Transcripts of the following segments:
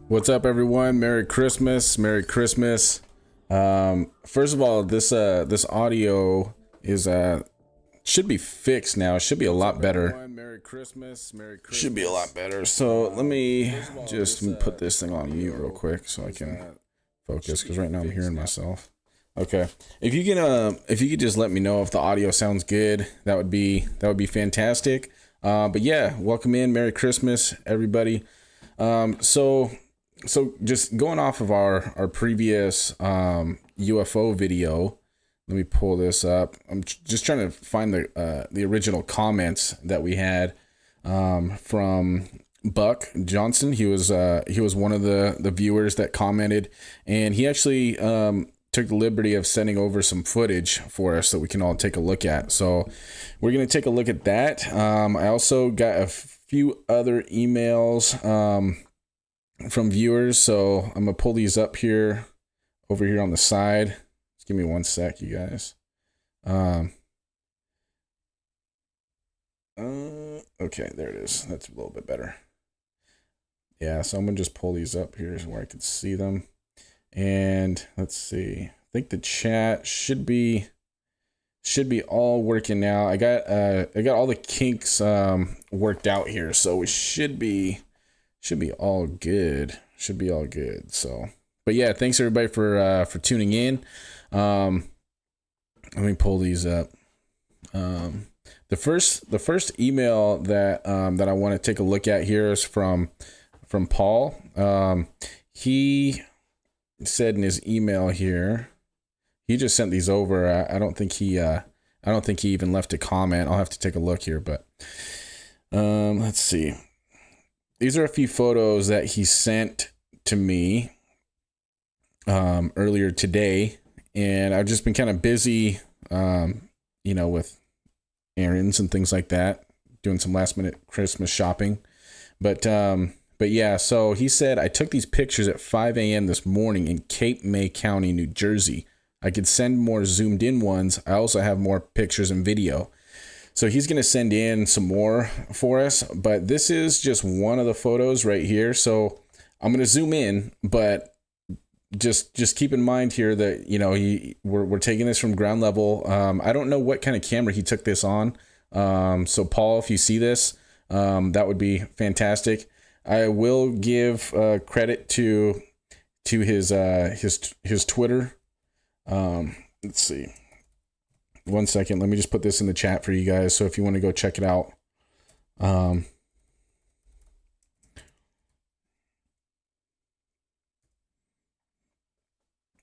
What's up, everyone? Merry Christmas. Merry Christmas. First of all, this audio is should be fixed now. It should be a lot better. Merry Christmas. Merry Christmas. Should be a lot better. So let me just put this thing on mute real quick so I can focus, because right now I'm hearing myself. Okay. If you could just let me know if the audio sounds good, that would be fantastic. But yeah, welcome in. Merry Christmas, everybody. So just going off of our previous UFO video, let me pull this up. I'm just trying to find the original comments that we had from Buck Johnson. He was one of the viewers that commented, and he actually took the liberty of sending over some footage for us that we can all take a look at. So we're gonna take a look at that. I also got a few other emails from viewers, so I'm gonna pull these up here over here on the side. Just give me one sec, you guys. Okay, there it is. That's a little bit better. Yeah, so I'm gonna just pull these up here where I can see them. And let's see, I think the chat should be all working now. I got all the kinks worked out here, so we should be all good. Should be all good. So, but yeah, thanks everybody for tuning in. Let me pull these up. The first email that I want to take a look at here is from Paul. He said in his email here, he just sent these over. I don't think he even left a comment. I'll have to take a look here, but let's see. These are a few photos that he sent to me earlier today, and I've just been kind of busy, with errands and things like that, doing some last minute Christmas shopping. But yeah, so he said, I took these pictures at 5 a.m. this morning in Cape May County, New Jersey. I could send more zoomed in ones. I also have more pictures and video. So he's going to send in some more for us, but this is just one of the photos right here. So I'm going to zoom in, but just keep in mind here that, we're taking this from ground level. I don't know what kind of camera he took this on. So Paul, if you see this, that would be fantastic. I will give credit to his Twitter. Let's see. One second, let me just put this in the chat for you guys, so if you want to go check it out.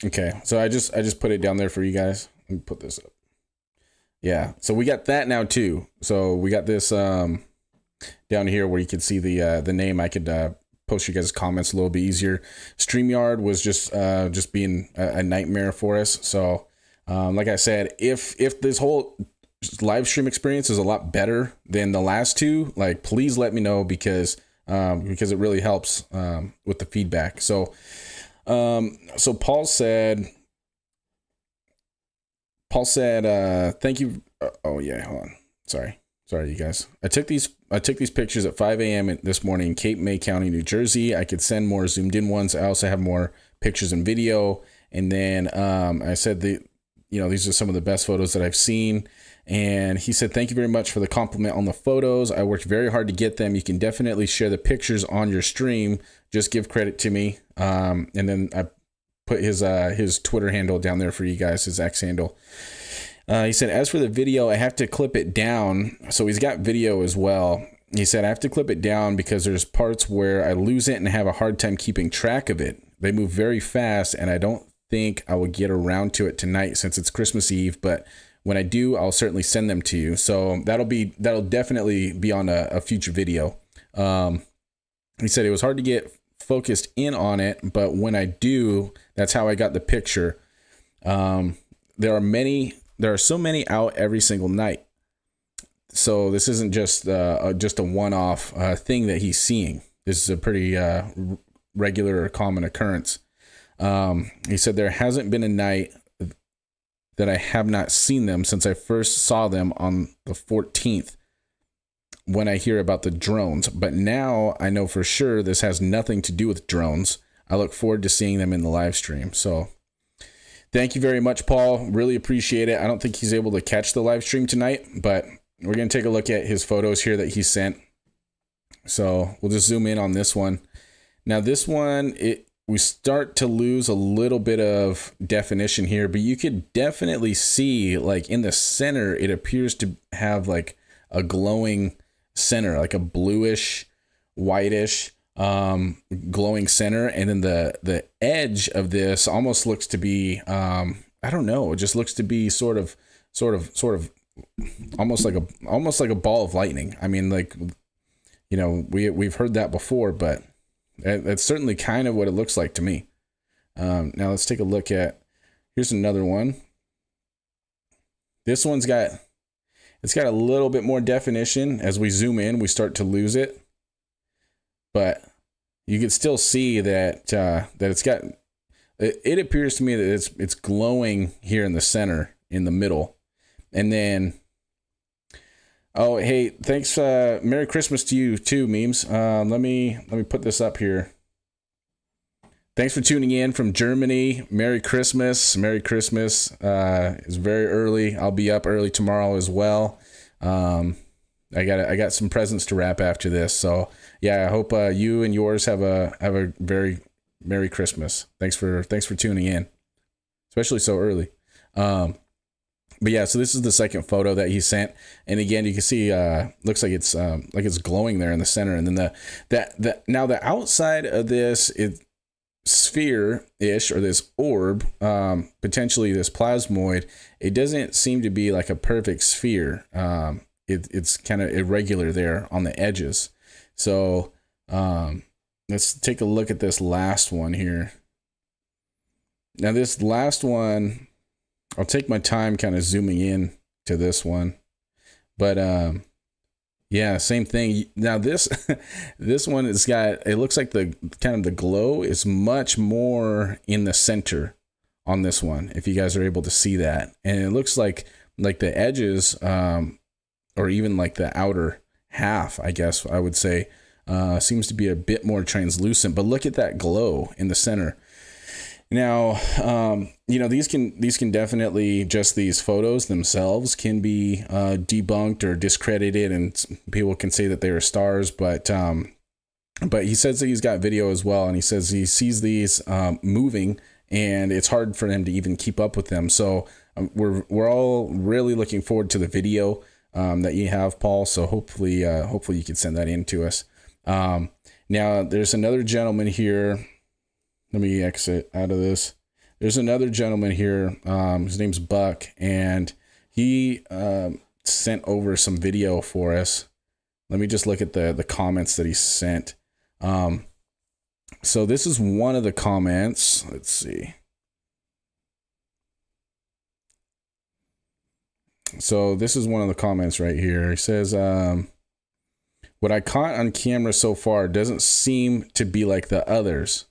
Okay, so I just put it down there for you guys. Let me put this up. Yeah, so we got that now too. So we got this down here where you can see the name. I could post you guys' comments a little bit easier. StreamYard was just being a nightmare for us. So like I said, if this whole live stream experience is a lot better than the last two, like, please let me know, because it really helps with the feedback. So Paul said, thank you. Oh yeah, hold on. Sorry, you guys. I took these pictures at 5 a.m. this morning in Cape May County, New Jersey. I could send more zoomed in ones. I also have more pictures and video. And then I said these are some of the best photos that I've seen. And he said, thank you very much for the compliment on the photos. I worked very hard to get them. You can definitely share the pictures on your stream. Just give credit to me. And then I put his Twitter handle down there for you guys, his X handle. He said, as for the video, I have to clip it down. So he's got video as well. He said, I have to clip it down because there's parts where I lose it and have a hard time keeping track of it. They move very fast, and I don't think I will get around to it tonight since it's Christmas Eve, but when I do, I'll certainly send them to you. So that'll definitely be on a future video. He said it was hard to get focused in on it, but when I do, that's how I got the picture. There are so many out every single night. So this isn't just a one-off thing that he's seeing. This is a pretty regular or common occurrence. He said there hasn't been a night that I have not seen them since I first saw them on the 14th. when I hear about the drones, but now I know for sure this has nothing to do with drones. I look forward to seeing them in the live stream. So thank you very much, Paul. Really appreciate it. I don't think he's able to catch the live stream tonight, but we're going to take a look at his photos here that he sent. So we'll just zoom in on this one. Now this one, we start to lose a little bit of definition here, but you could definitely see, like in the center, it appears to have like a glowing center, like a bluish, whitish, glowing center. And then the edge of this almost looks to be, I don't know, it just looks to be sort of almost like a ball of lightning. I mean, like, you know, we've heard that before, but that's certainly kind of what it looks like to me. Now let's take a look at, here's another one. This one's got a little bit more definition. As we zoom in, we start to lose it, but you can still see that it appears to me that it's glowing here in the center, in the middle. And then, oh, hey, thanks. Merry Christmas to you too, Memes. Let me put this up here. Thanks for tuning in from Germany. Merry Christmas. Merry Christmas. It's very early. I'll be up early tomorrow as well. I got some presents to wrap after this. So yeah, I hope you and yours have a very Merry Christmas. Thanks for tuning in, especially so early. But yeah, so this is the second photo that he sent, and again, you can see looks like it's glowing there in the center, and then now the outside of this is sphere-ish, or this orb, potentially this plasmoid. It doesn't seem to be like a perfect sphere. It's kind of irregular there on the edges. So let's take a look at this last one here. Now this last one, I'll take my time kind of zooming in to this one, but yeah, same thing. Now this one has got, it looks like the kind of the glow is much more in the center on this one, if you guys are able to see that. And it looks like the edges, or even like the outer half, I guess I would say, seems to be a bit more translucent. But look at that glow in the center. Now, you know, these can definitely, just these photos themselves can be debunked or discredited, and people can say that they are stars. But he says that he's got video as well, and he says he sees these moving, and it's hard for him to even keep up with them. So we're all really looking forward to the video that you have, Paul. So hopefully you can send that in to us. Now there's another gentleman here. Let me exit out of this. There's another gentleman here. His name's Buck, and he sent over some video for us. Let me just look at the comments that he sent. So this is one of the comments. Let's see. So this is one of the comments right here. He says, what I caught on camera so far doesn't seem to be like the others.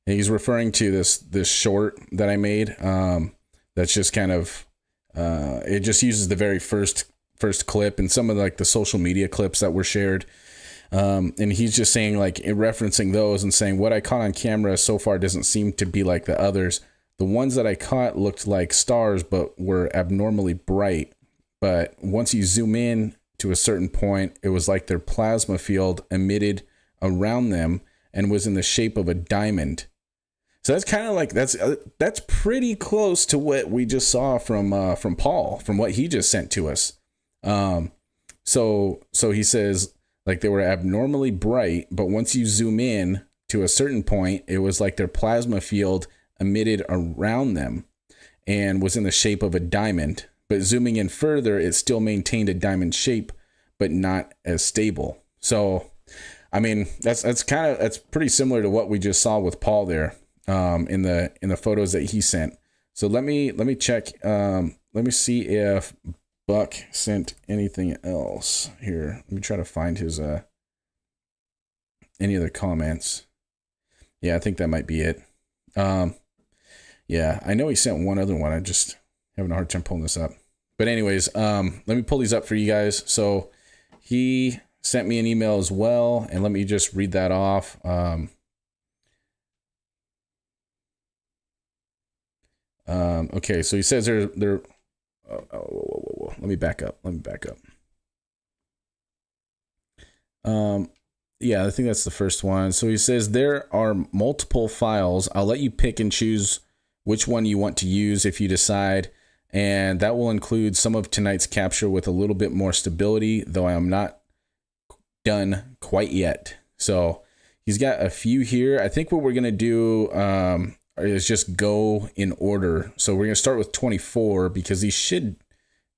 And he's referring to this short that I made. That's just kind of, it just uses the very first clip and some of like the social media clips that were shared. And he's just saying, like, referencing those and saying, what I caught on camera so far doesn't seem to be like the others. The ones that I caught looked like stars, but were abnormally bright. But once you zoom in to a certain point, it was like their plasma field emitted around them and was in the shape of a diamond. So that's kind of like, that's pretty close to what we just saw from Paul, from what he just sent to us. So he says, like, they were abnormally bright, but once you zoom in to a certain point, it was like their plasma field emitted around them and was in the shape of a diamond. But zooming in further, it still maintained a diamond shape, but not as stable. So, I mean, that's pretty similar to what we just saw with Paul there, in the photos that he sent. So let me check. Let me see if Buck sent anything else here. Let me try to find his any other comments. Yeah, I think that might be it. Yeah, I know he sent one other one. I just having a hard time pulling this up. But anyways, let me pull these up for you guys. So he sent me an email as well, and let me just read that off. Okay, so he says they're let me back up. Yeah, I think that's the first one. So he says there are multiple files. I'll let you pick and choose which one you want to use if you decide, and that will include some of tonight's capture with a little bit more stability, though I am not done quite yet. So he's got a few here. I think what we're gonna do is just go in order. So we're gonna start with 24 because these should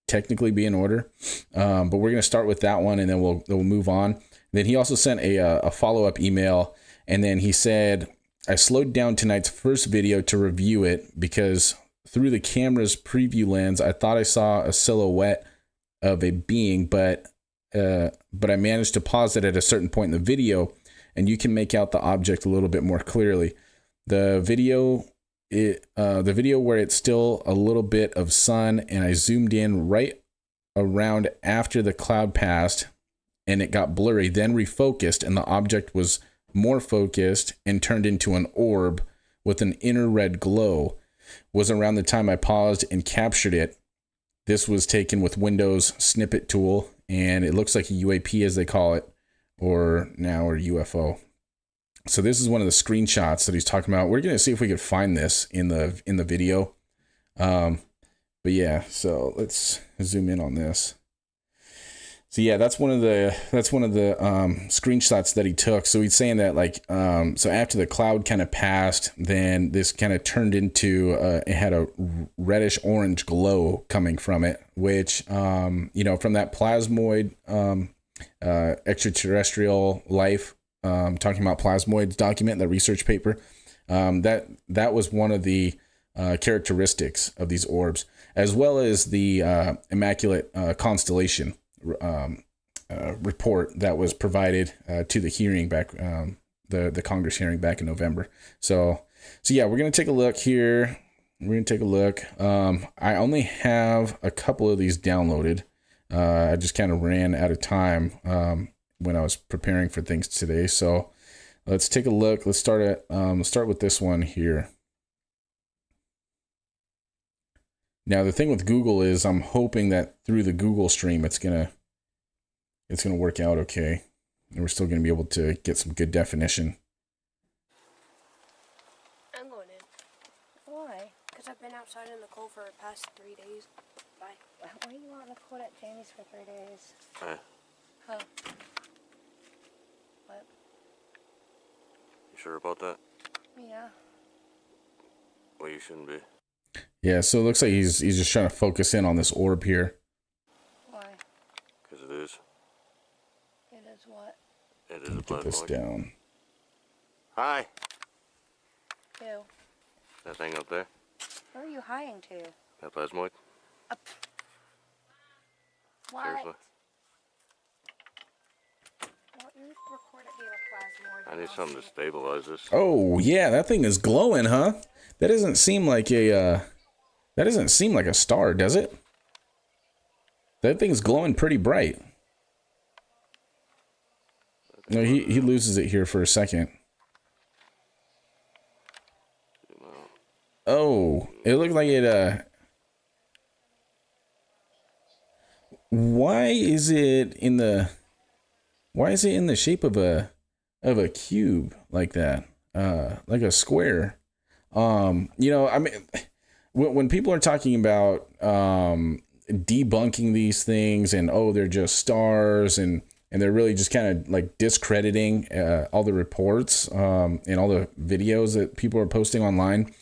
technically be in order, but we're gonna start with that one, and then we'll move on. Then he also sent a follow-up email, and then he said, I slowed down tonight's first video to review it because through the camera's preview lens, I thought I saw a silhouette of a being, but I managed to pause it at a certain point in the video, and you can make out the object a little bit more clearly. The video where it's still a little bit of sun, and I zoomed in right around after the cloud passed, and it got blurry, then refocused, and the object was more focused and turned into an orb with an inner red glow, was around the time I paused and captured it. This was taken with Windows snippet tool, and it looks like a UAP as they call it, or UFO. So this is one of the screenshots that he's talking about. We're gonna see if we could find this in the video. But yeah, so let's zoom in on this. So yeah, that's one of the screenshots that he took. So he's saying that like so after the cloud kind of passed, then this kind of turned into it had a reddish orange glow coming from it, which from that plasmoid extraterrestrial life, talking about plasmoids document, the research paper, that was one of the characteristics of these orbs, as well as the immaculate constellation report that was provided to the hearing back, the Congress hearing back in November. So yeah, we're gonna take a look here. I only have a couple of these downloaded. I just kind of ran out of time when I was preparing for things today. So let's take a look. Let's start with this one here. Now the thing with Google is I'm hoping that through the Google stream it's gonna work out okay, and we're still gonna be able to get some good definition. I'm going in. Why? Because I've been outside in the cold for the past 3 days. Bye. Why are you out in the cold at Jamie's for 3 days? Huh? What? You sure about that? Yeah. Well, you shouldn't be. Yeah, so it looks like he's just trying to focus in on this orb here. Why? Because it is. It is what? It is a Put this plasmoid. down. Hi. Who? That thing up there. Where are you hiding to? That plasmoid. What? Seriously. Well, you record it being a plasmoid. I need something to stabilize this. Oh yeah, that thing is glowing, huh? That doesn't seem like a star, does it? That thing's glowing pretty bright. No, he loses it here for a second. Oh, it looked like it why is it in the shape of a cube like that? Like a square. I mean, when people are talking about debunking these things and they're just stars and they're really just kind of like discrediting all the reports and all the videos that people are posting online.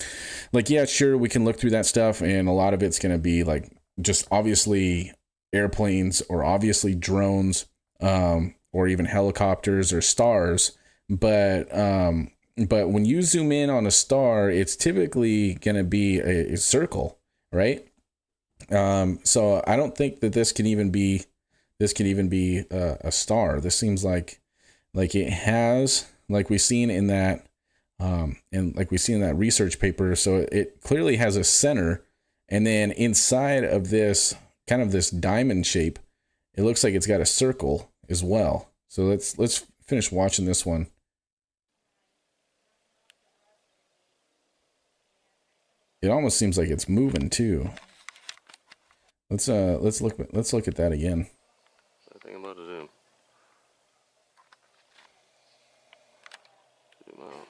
Like, yeah, sure, we can look through that stuff, and a lot of it's going to be like just obviously airplanes or obviously drones or even helicopters or stars, but when you zoom in on a star, it's typically going to be a circle, right? So I don't think that this can even be a star. This seems like it has, like we've seen in that research paper. So it clearly has a center, and then inside of this kind of this diamond shape, it looks like it's got a circle as well. So let's finish watching this one. It almost seems like it's moving too. Let's look at that again. I think I'm about to zoom. Zoom out.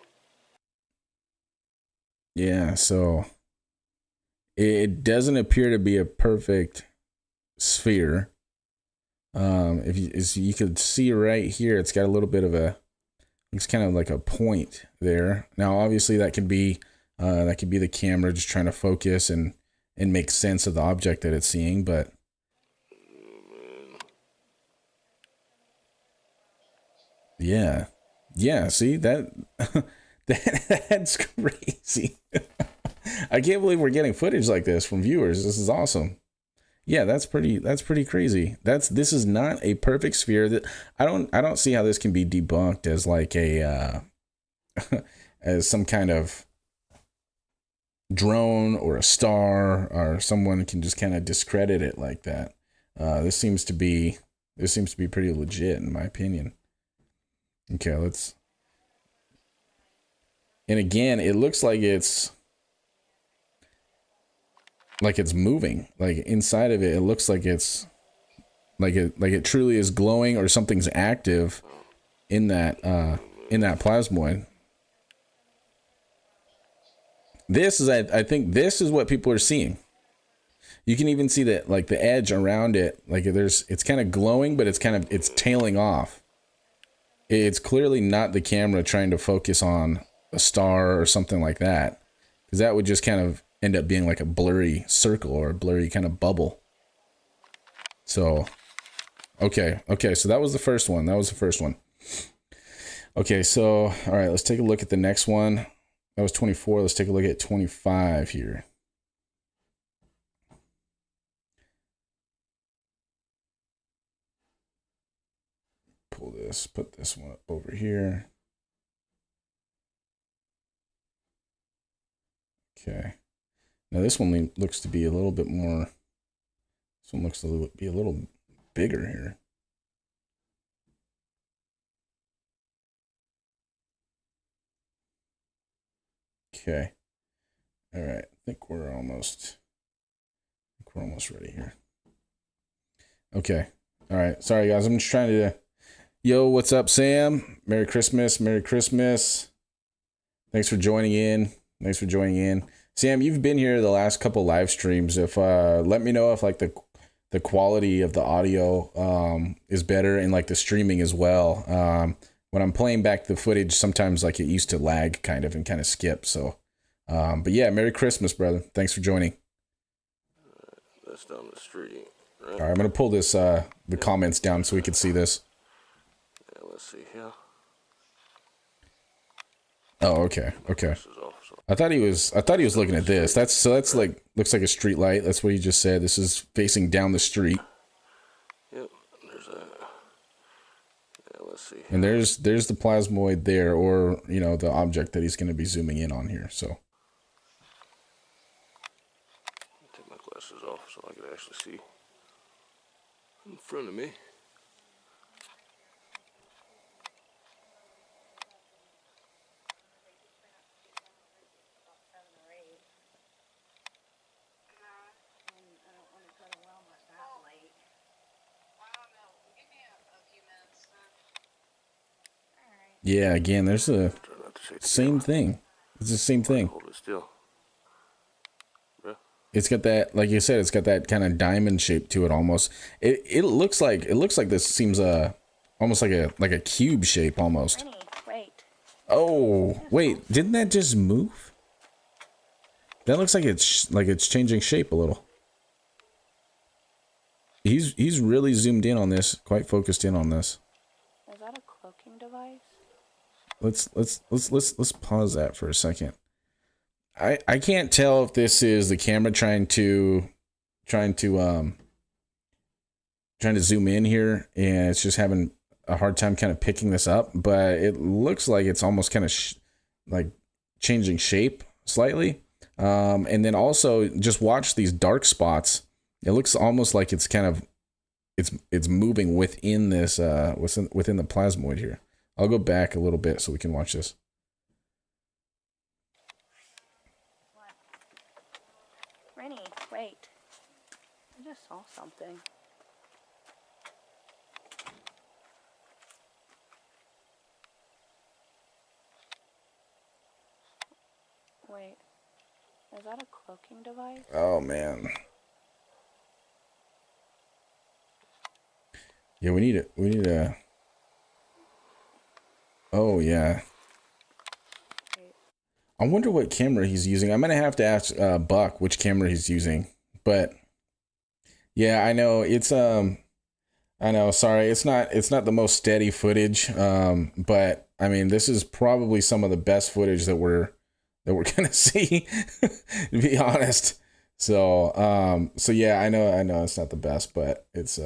Yeah, so it doesn't appear to be a perfect sphere. If you, as you could see right here, it's got a little bit of a, it's kind of like a point there. Now, obviously, that could be the camera just trying to focus and make sense of the object that it's seeing. But yeah, see that that's crazy. I can't believe we're getting footage like this from viewers. This is awesome. Yeah, that's pretty crazy. This is not a perfect sphere. That I don't see how this can be debunked as like a as some kind of drone or a star, or someone can just kind of discredit it like that. This seems to be pretty legit in my opinion. Okay, and again, it looks like it's moving. Like inside of it looks like it's like it truly is glowing, or something's active in that plasmoid. This is, I think this is what people are seeing. You can even see that, like the edge around it, like it's kind of glowing, but it's tailing off. It's clearly not the camera trying to focus on a star or something like that, because that would just kind of end up being like a blurry circle or a blurry kind of bubble. So, okay, so that was the first one. Okay, so, all right, let's take a look at the next one. That was 24. Let's take a look at 25 here. Pull this, put this one up over here. Okay. Now this one looks to be a little bit more, this one looks to be a little bigger here. Okay. All right. I think we're almost ready here. Okay. All right. Sorry guys. I'm just trying to, yo, what's up, Sam? Merry Christmas. Merry Christmas. Thanks for joining in. Sam, you've been here the last couple live streams. If let me know if like the quality of the audio is better, and like the streaming as well. When I'm playing back the footage, sometimes like it used to lag kind of skip. So, but yeah, Merry Christmas, brother. Thanks for joining. That's down the street. Right? All right, I'm gonna pull this the comments down so we can see this. Yeah, let's see here. Oh, okay. I thought he was looking at this. That's like, looks like a street light. That's what he just said. This is facing down the street. Yep. There's a. Yeah, let's see. And there's the plasmoid there, or you know, the object that he's going to be zooming in on here. So. Take my glasses off so I can actually see in front of me. Yeah, again, there's a same thing. It's the same thing. Hold it still. It's got that, like you said, it's got that kind of diamond shape to it almost. It looks like this seems almost like a cube shape almost. Wait. Oh, wait, didn't that just move? That looks like it's changing shape a little. He's really zoomed in on this, quite focused in on this. Is that a cloaking device? Let's pause that for a second. I can't tell if this is the camera trying to zoom in here, and it's just having a hard time kind of picking this up, but it looks like it's almost kind of like changing shape slightly. And then also just watch these dark spots. It looks almost like it's kind of it's moving within this within the plasmoid here. I'll go back a little bit so we can watch this. Rennie, wait. I just saw something. Wait. Is that a cloaking device? Oh man. Yeah, we need a. Oh yeah. Wait. I wonder what camera he's using. I'm gonna have to ask Buck which camera he's using. But yeah, I know it's I know, sorry, it's not the most steady footage. But I mean, this is probably some of the best footage that we're gonna see, to be honest. So so yeah, I know it's not the best, but it's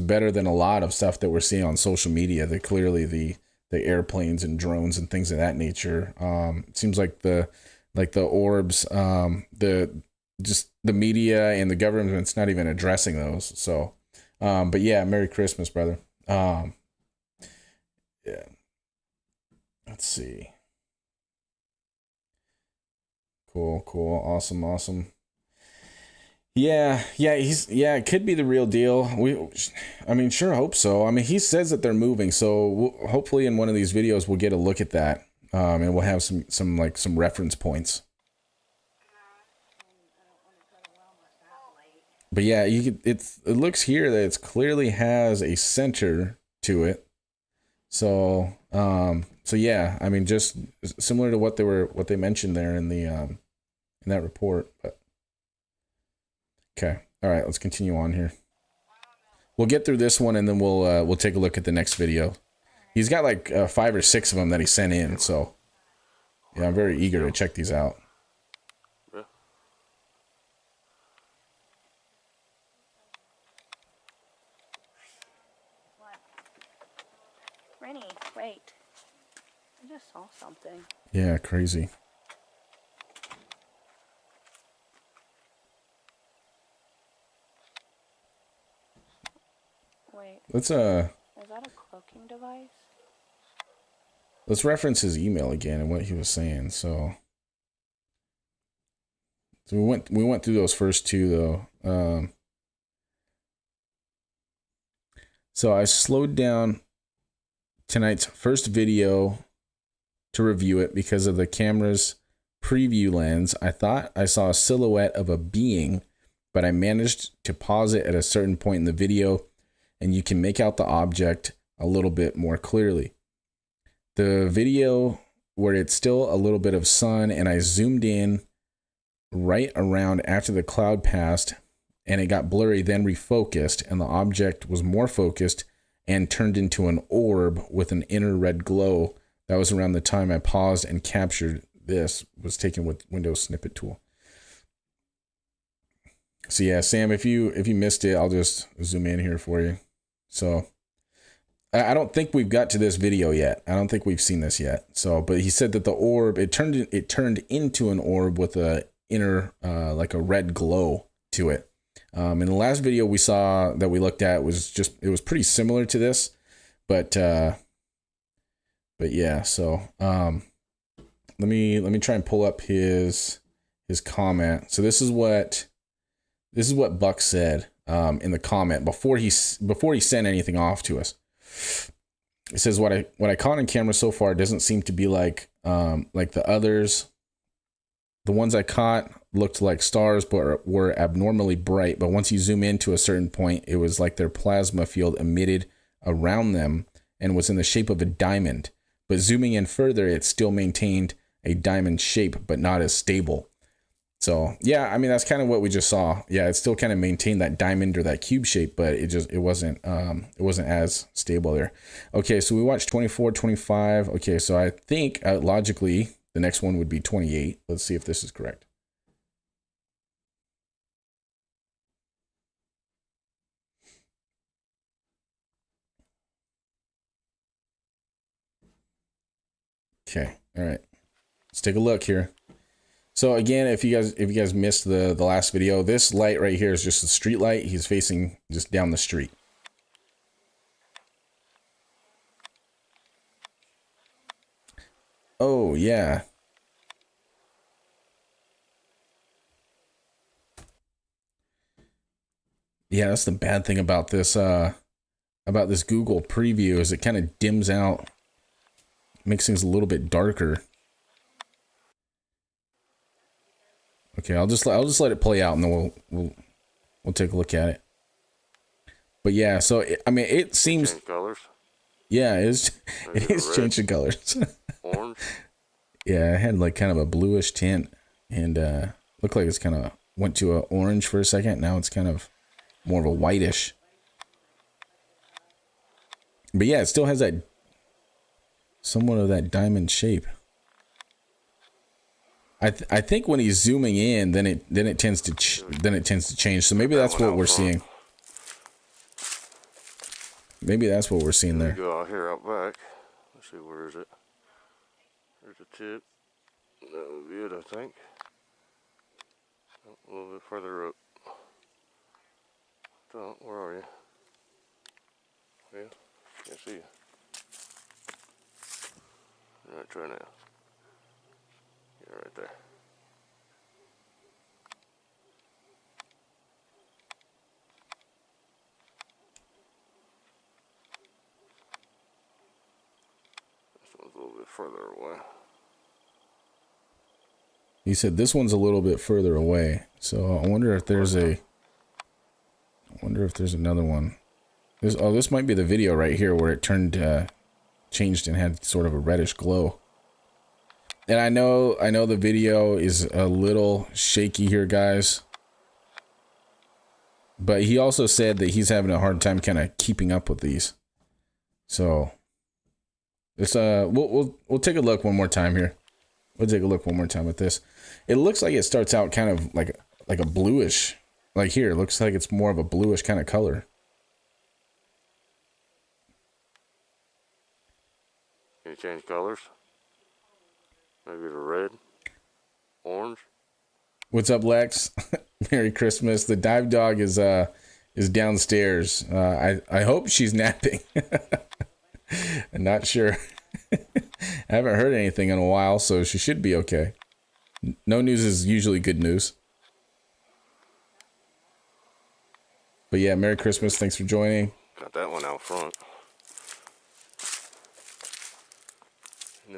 better than a lot of stuff that we're seeing on social media. That clearly the airplanes and drones and things of that nature. It seems like the orbs, just the media and the government's not even addressing those. So, but yeah, Merry Christmas, brother. Yeah, let's see. Cool, awesome. Yeah, it could be the real deal. I mean, sure hope so. I mean, he says that they're moving, so hopefully in one of these videos we'll get a look at that, and we'll have some reference points. But yeah, it looks here that it clearly has a center to it. So so yeah, I mean, just similar to what they mentioned there in the in that report. But okay, all right, let's continue on here. We'll get through this one and then we'll take a look at the next video. He's got like 5 or 6 of them that he sent in, so yeah, I'm very eager to check these out. Yeah. What? Rennie, wait. I just saw something. Yeah, crazy. Wait. Let's Is that a cloaking device? let's reference his email again and what he was saying. So we went through those first 2 though. So I slowed down tonight's first video to review it because of the camera's preview lens. I thought I saw a silhouette of a being, but I managed to pause it at a certain point in the video, and you can make out the object a little bit more clearly. The video where it's still a little bit of sun, and I zoomed in right around after the cloud passed, and it got blurry, then refocused, and the object was more focused and turned into an orb with an inner red glow. That was around the time I paused and captured this. Was taken with Windows Snippet Tool. So yeah, Sam, if you missed it, I'll just zoom in here for you. So I don't think we've got to this video yet. I don't think we've seen this yet. So, but he said that the orb, it turned into an orb with a inner like a red glow to it. In the last video we saw that we looked at it was pretty similar to this, but yeah. So let me try and pull up his comment. So this is what Buck said in the comment before he sent anything off to us. It says what I caught on camera so far doesn't seem to be like the others. The ones I caught looked like stars, but were abnormally bright. But once you zoom in to a certain point, it was like their plasma field emitted around them and was in the shape of a diamond. But zooming in further, it still maintained a diamond shape, but not as stable. So yeah, I mean, that's kind of what we just saw. Yeah, it still kind of maintained that diamond or that cube shape, but it wasn't as stable there. Okay, so we watched 24, 25. Okay, so I think logically the next one would be 28. Let's see if this is correct. Okay, all right. Let's take a look here. So again, if you guys missed the last video, this light right here is just a street light. He's facing just down the street. Oh yeah. Yeah, that's the bad thing about this Google preview is it kind of dims out, makes things a little bit darker. Okay, I'll just let it play out, and then we'll take a look at it. But yeah, so I mean, it seems Change colors. Yeah, it is changing colors. Orange. Yeah, it had like kind of a bluish tint, and looked like it's kind of went to a orange for a second. Now it's kind of more of a whitish. But yeah, it still has that somewhat of that diamond shape. I think when he's zooming in, then it tends to change. So maybe that's what we're seeing. Maybe that's what we're seeing there. Go out here out back. Let's see, where is it? There's a tip. That would be it, I think. A little bit further up. Don't, where are you? Yeah, can't see you. Alright, try now. Yeah, right there. This one's a little bit further away. He said this one's a little bit further away. So I wonder if there's another one. This might be the video right here where it changed and had sort of a reddish glow. And I know the video is a little shaky here, guys. But he also said that he's having a hard time kind of keeping up with these. So it's we'll take a look one more time here. We'll take a look one more time at this. It looks like it starts out kind of like a bluish. Like here, it looks like it's more of a bluish kind of color. Can you change colors? Maybe to red, orange. What's up, Lex? Merry Christmas. The dive dog is downstairs. I hope she's napping. I'm not sure. I haven't heard anything in a while, so she should be okay. No news is usually good news. But yeah, Merry Christmas. Thanks for joining. Got that one out front.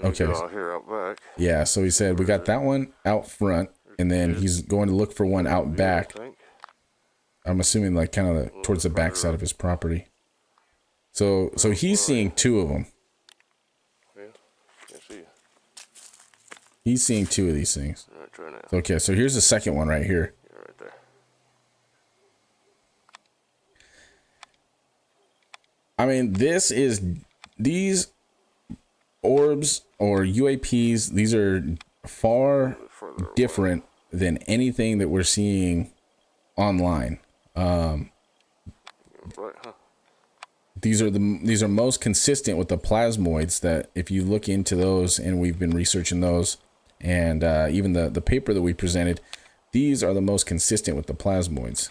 Okay. Out here out back. Yeah, so he said we got that one out front, and then he's going to look for one out back. I'm assuming like kind of towards the back side of his property. So he's seeing two of them. Yeah, can't see you. He's seeing two of these things. All right, try now. Okay, so here's the second one right here. Yeah, right there. I mean, these orbs or UAPs, these are far different than anything that we're seeing online. Right, huh? These are most consistent with the plasmoids, that if you look into those, and we've been researching those, and even the paper that we presented, these are the most consistent with the plasmoids.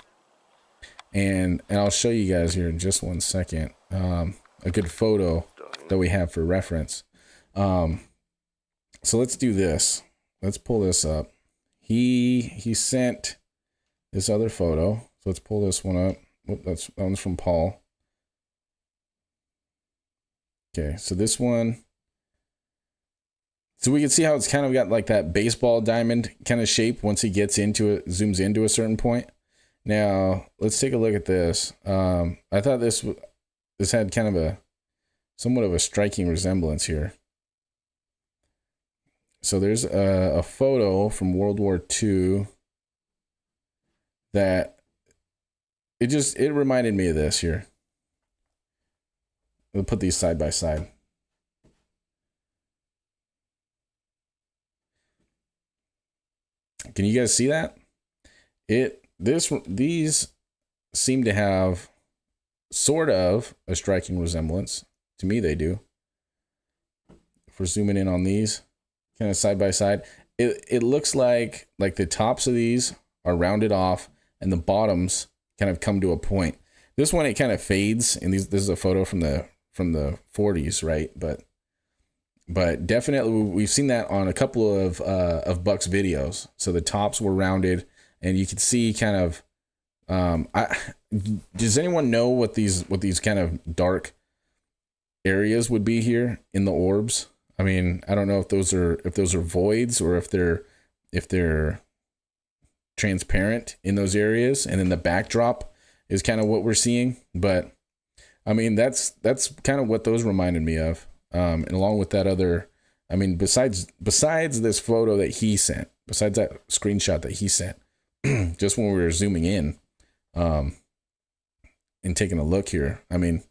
And I'll show you guys here in just one second a good photo that we have for reference. So let's do this. Let's pull this up. He sent this other photo. So let's pull this one up. That one's from Paul. Okay, so this one. So we can see how it's kind of got like that baseball diamond kind of shape once he gets into it, zooms into a certain point. Now, let's take a look at this. I thought this had kind of somewhat of a striking resemblance here. So there's a photo from World War II that it reminded me of this here. We'll put these side by side. Can you guys see that? These seem to have sort of a striking resemblance. To me, they do. If we're zooming in on these, kind of side by side, it looks like the tops of these are rounded off and the bottoms kind of come to a point. This one, it kind of fades, and this is a photo from the 40s, right? But definitely we've seen that on a couple of Buck's videos. So the tops were rounded, and you could see kind of I does anyone know what these kind of dark areas would be here in the orbs? I mean, I don't know if those are voids or if they're transparent in those areas, and then the backdrop is kind of what we're seeing. But I mean, that's kind of what those reminded me of. And along with that other, I mean, besides this photo that he sent, besides that screenshot that he sent, just when we were zooming in, and taking a look here, I mean,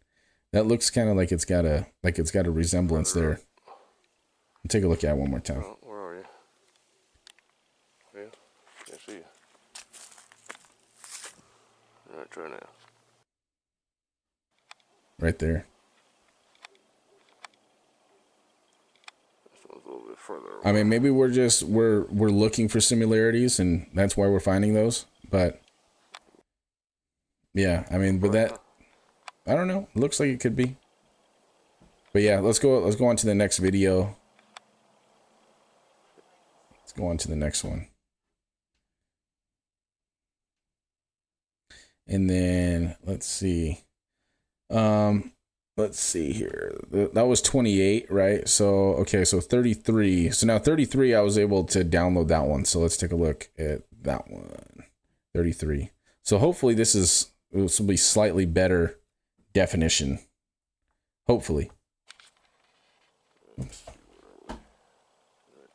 that looks kind of like it's got a resemblance there. Take a look at it one more time. Oh, where are you? Yeah, can't see you. All right, try now. Right there. This one's a little bit further away. I mean, maybe we're looking for similarities, and that's why we're finding those. But yeah, I mean, but that, I don't know. It looks like it could be. But yeah, let's go on to the next video. Let's go on to the next one. And then let's see. Let's see here. That was 28, right? So okay, so 33. So now 33, I was able to download that one. So let's take a look at that one. 33. So hopefully this will be slightly better definition. Hopefully. Oops. Right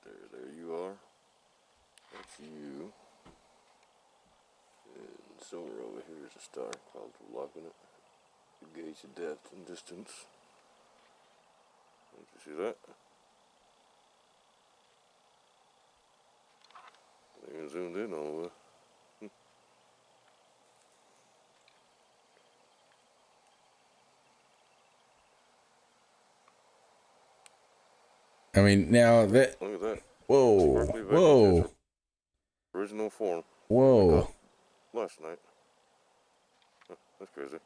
there you are. That's you. And somewhere over here is a star called blocking it. To gauge the depth and distance. Don't you see that? Even zoomed in all the way. I mean, now that. Look at that. Whoa. Sparkly Whoa. vector, original form. Whoa. Last night. Huh, that's crazy.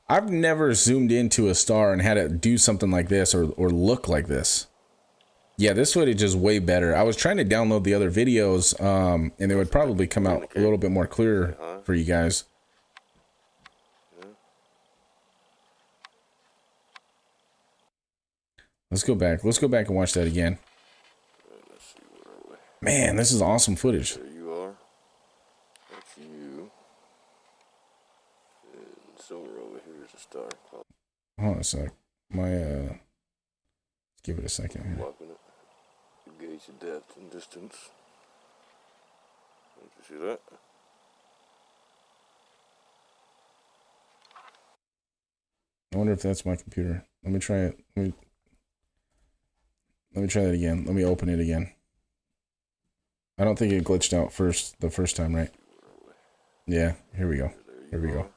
I've never zoomed into a star and had it do something like this or look like this. Yeah, this footage is way better. I was trying to download the other videos, and they would probably come out a little bit more clear for you guys. Yeah. Let's go back. Let's go back and watch that again. Let's see, where are we? Man, this is awesome footage. There you are. That's you. And somewhere over here is a star called Hold on a sec. Let's give it a second here. blocking it. To gauge the depth and distance. Don't you see that? I wonder if that's my computer. Let me try it. Let me try that again. Let me open it again. I don't think it glitched out the first time, right? Yeah, here we go. Here we go.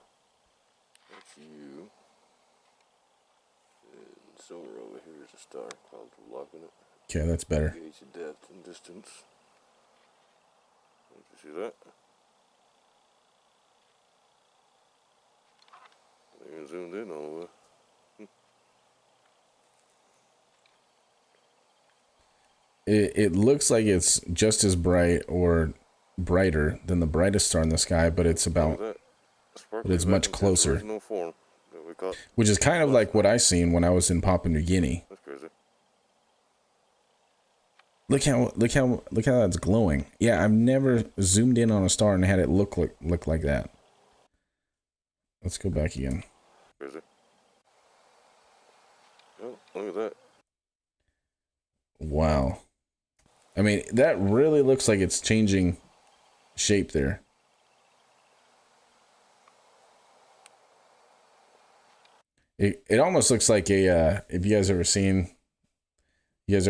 That's you. And somewhere over here is a star called blocking it. Okay, that's better. Gauge the depth and distance. Don't you see that? Even zoomed in all the way. It looks like it's just as bright or brighter than the brightest star in the sky, but it's much closer. Which is kind of like what I seen when I was in Papua New Guinea. That's crazy. Look how that's glowing. Yeah, I've never zoomed in on a star and had it look like that. Let's go back again. Crazy. Oh, look at that. Wow. I mean, that really looks like it's changing shape there. It almost looks like a if you guys ever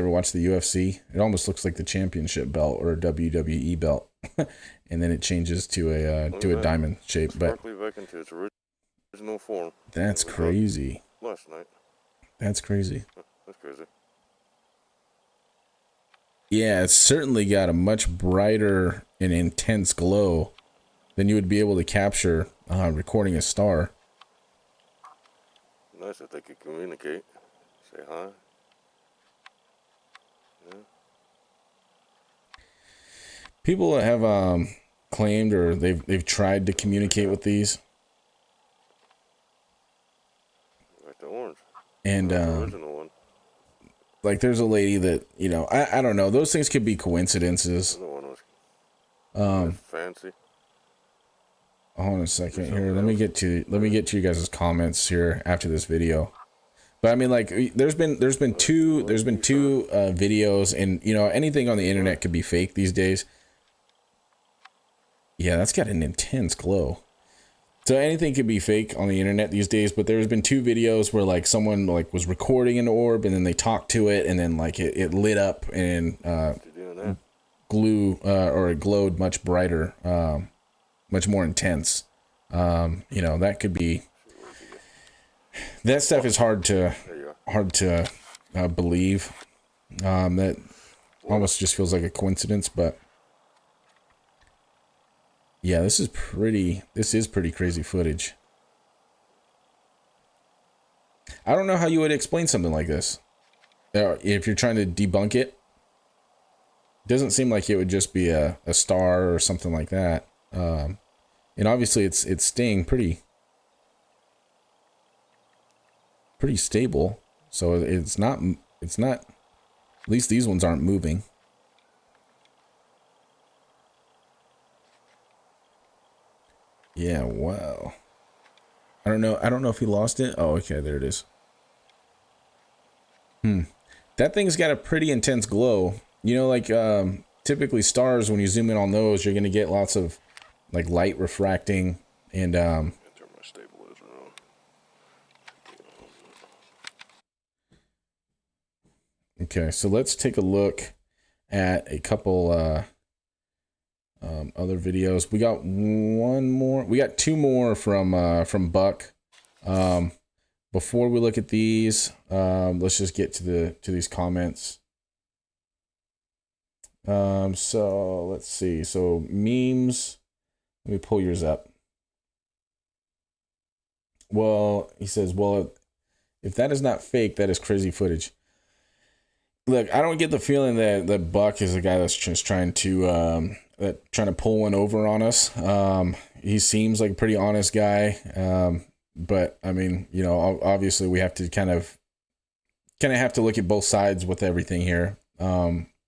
watched the UFC, it almost looks like the championship belt or a WWE belt. And then it changes to a diamond shape, but Back into its original form. That's crazy. Last night. That's crazy. That's crazy. Yeah, it's certainly got a much brighter and intense glow than you would be able to capture recording a star. Nice if they could communicate. Say hi. Yeah. People that have claimed or they've tried to communicate with these. Like the orange. And the original one. like there's a lady that, you know, I don't know, those things could be coincidences. The one was fancy. Hold on a second here. Let me get to you guys' comments here after this video. But I mean, like, there's been two videos, and you know, anything on the internet could be fake these days. Yeah, that's got an intense glow. So anything could be fake on the internet these days. But there's been two videos where like someone like was recording an orb, and then they talked to it, and then like it lit up and it glowed much brighter, much more intense. You know, that could be. That stuff is hard to believe. That almost just feels like a coincidence, but yeah, this is pretty crazy footage. I don't know how you would explain something like this. If you're trying to debunk it, doesn't seem like it would just be a star or something like that. And obviously it's staying pretty stable, so it's not, at least these ones aren't moving. Yeah, wow. I don't know if he lost it. Oh, okay, there it is. That thing's got a pretty intense glow. You know, like typically stars, when you zoom in on those, you're gonna get lots of like light refracting and okay, so let's take a look at a couple other videos. We got one more. We got two more from Buck. Before we look at these, let's just get to these comments. So let's see. So memes. Let me pull yours up. Well, he says, well, if that is not fake, that is crazy footage. Look, I don't get the feeling that Buck is a guy that's just trying to pull one over on us. He seems like a pretty honest guy. But I mean, you know, obviously we have to kind of have to look at both sides with everything here,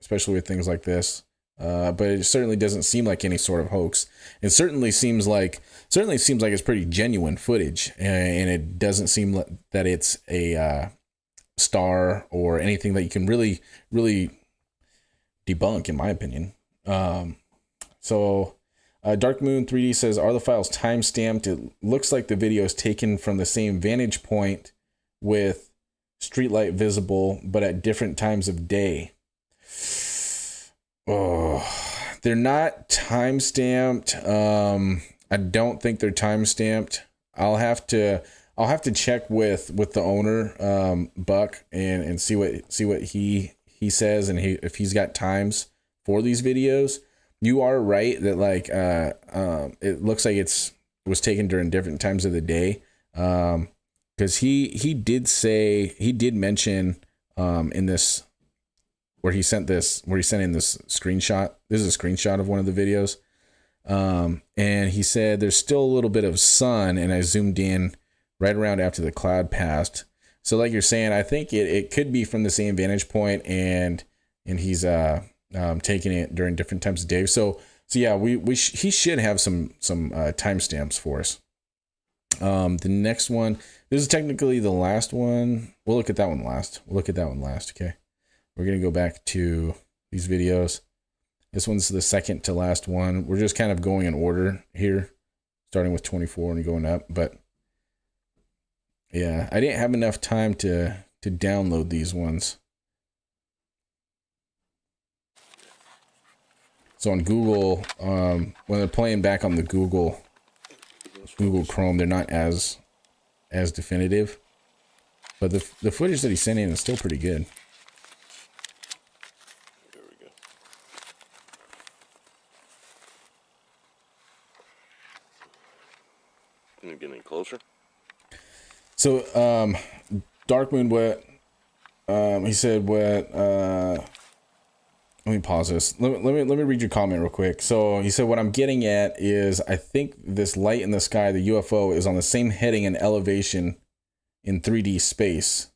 especially with things like this. But it certainly doesn't seem like any sort of hoax. It certainly seems like it's pretty genuine footage, and it doesn't seem that it's a star or anything that you can really debunk, in my opinion. So Dark Moon 3D says, are the files time stamped? It looks like the video is taken from the same vantage point with streetlight visible, but at different times of day. Oh, they're not time stamped. I don't think they're time stamped. I'll have to check with the owner, Buck, and see what he says, and if he's got times for these videos. You are right that like it looks like it was taken during different times of the day, because he did mention in this where he sent in this screenshot. This is a screenshot of one of the videos, and he said there's still a little bit of sun, and I zoomed in right around after the cloud passed. So like you're saying, I think it could be from the same vantage point, and he's taking it during different times of day. So yeah, he should have some timestamps for us. The next one, this is technically the last one. We'll look at that one last. Okay, we're gonna go back to these videos. This one's the second to last one. We're just kind of going in order here, starting with 24 and going up. But yeah, I didn't have enough time to download these ones. So on Google, when they're playing back on the Google Chrome, they're not as definitive. But the footage that he sent in is still pretty good. There we go. Can you get any closer? So Dark Moon, what he said, what Let me pause this. Let me read your comment real quick. So he said, what I'm getting at is I think this light in the sky, the UFO, is on the same heading and elevation in 3D space.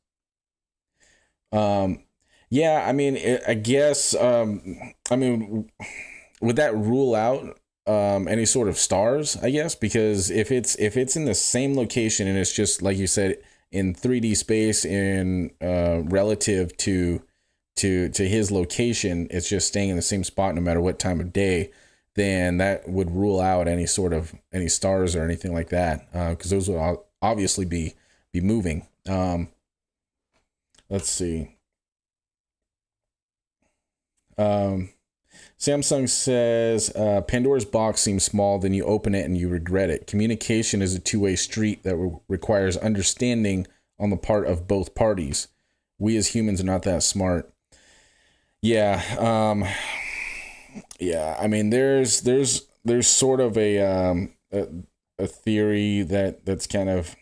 Yeah, I mean, I guess, I mean, would that rule out any sort of stars, I guess? Because if it's in the same location and it's just, like you said, in 3D space in relative to his location, it's just staying in the same spot no matter what time of day, then that would rule out any stars or anything like that, because those would obviously be moving. Let's see. Samsung says Pandora's box seems small, then you open it and you regret it. Communication is a two-way street that requires understanding on the part of both parties. We as humans are not that smart. Yeah, yeah. I mean, there's sort of a theory that's kind of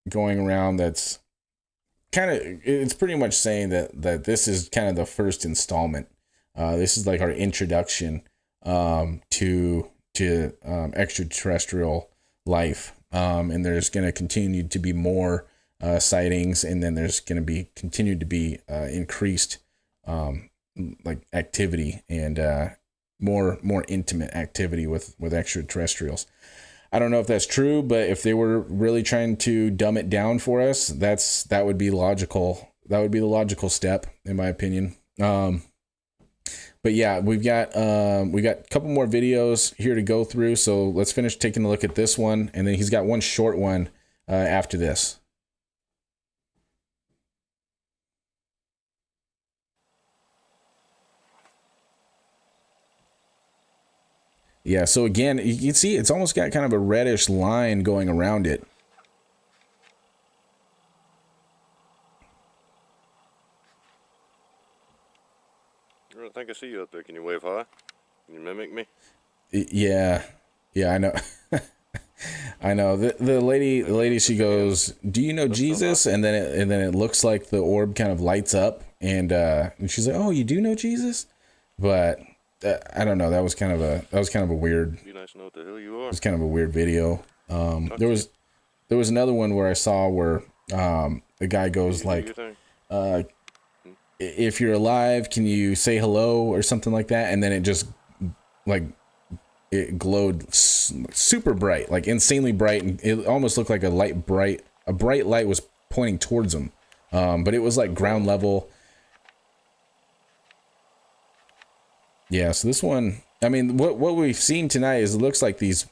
going around that's kind of, it's pretty much saying that this is kind of the first installment. This is like our introduction to extraterrestrial life, and there's going to continue to be more sightings, and then there's going to continue to be increased like activity and more intimate activity with extraterrestrials. I don't know if that's true, but if they were really trying to dumb it down for us, that would be logical. That would be the logical step, in my opinion. But yeah, we've got a couple more videos here to go through. So let's finish taking a look at this one, and then he's got one short one after this. Yeah, so again, you can see it's almost got kind of a reddish line going around it. I think I see you up there. Can you wave hi? Can you mimic me? Yeah, I know. I know. The lady, she goes, "Do you know Jesus?" And then it looks like the orb kind of lights up, and she's like, "Oh, you do know Jesus?" But I don't know. That was kind of a weird. Be nice to know what the hell you are. It was kind of a weird video. There was another one where I saw where the guy goes like, if you're alive, can you say hello or something like that? And then it just like it glowed super bright, like insanely bright, and it almost looked like a bright light was pointing towards him. But it was like ground level. Yeah, so this one, I mean, what we've seen tonight is it looks like these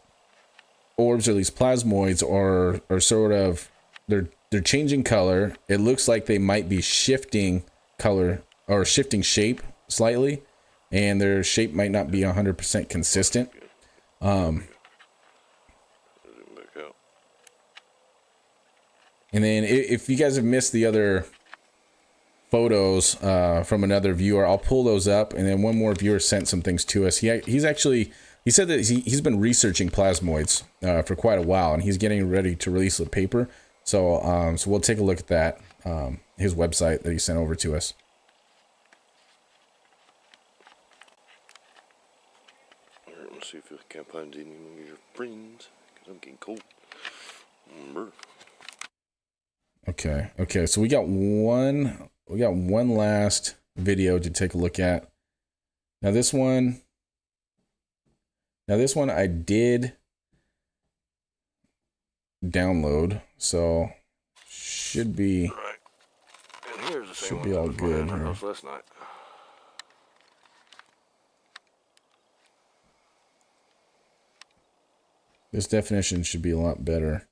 orbs or these plasmoids are sort of they're changing color. It looks like they might be shifting color or shifting shape slightly, and their shape might not be 100% consistent. And then if you guys have missed the other photos from another viewer, I'll pull those up. And then one more viewer sent some things to us. He said that he's been researching plasmoids for quite a while, and he's getting ready to release a paper. So we'll take a look at that, his website that he sent over to us. Let's see if we can find any of your friends, because I'm getting cold. Okay. So we got one last video to take a look at. Now this one I did download, so should be right. And here's the same should be all good in our here. house last night. This definition should be a lot better.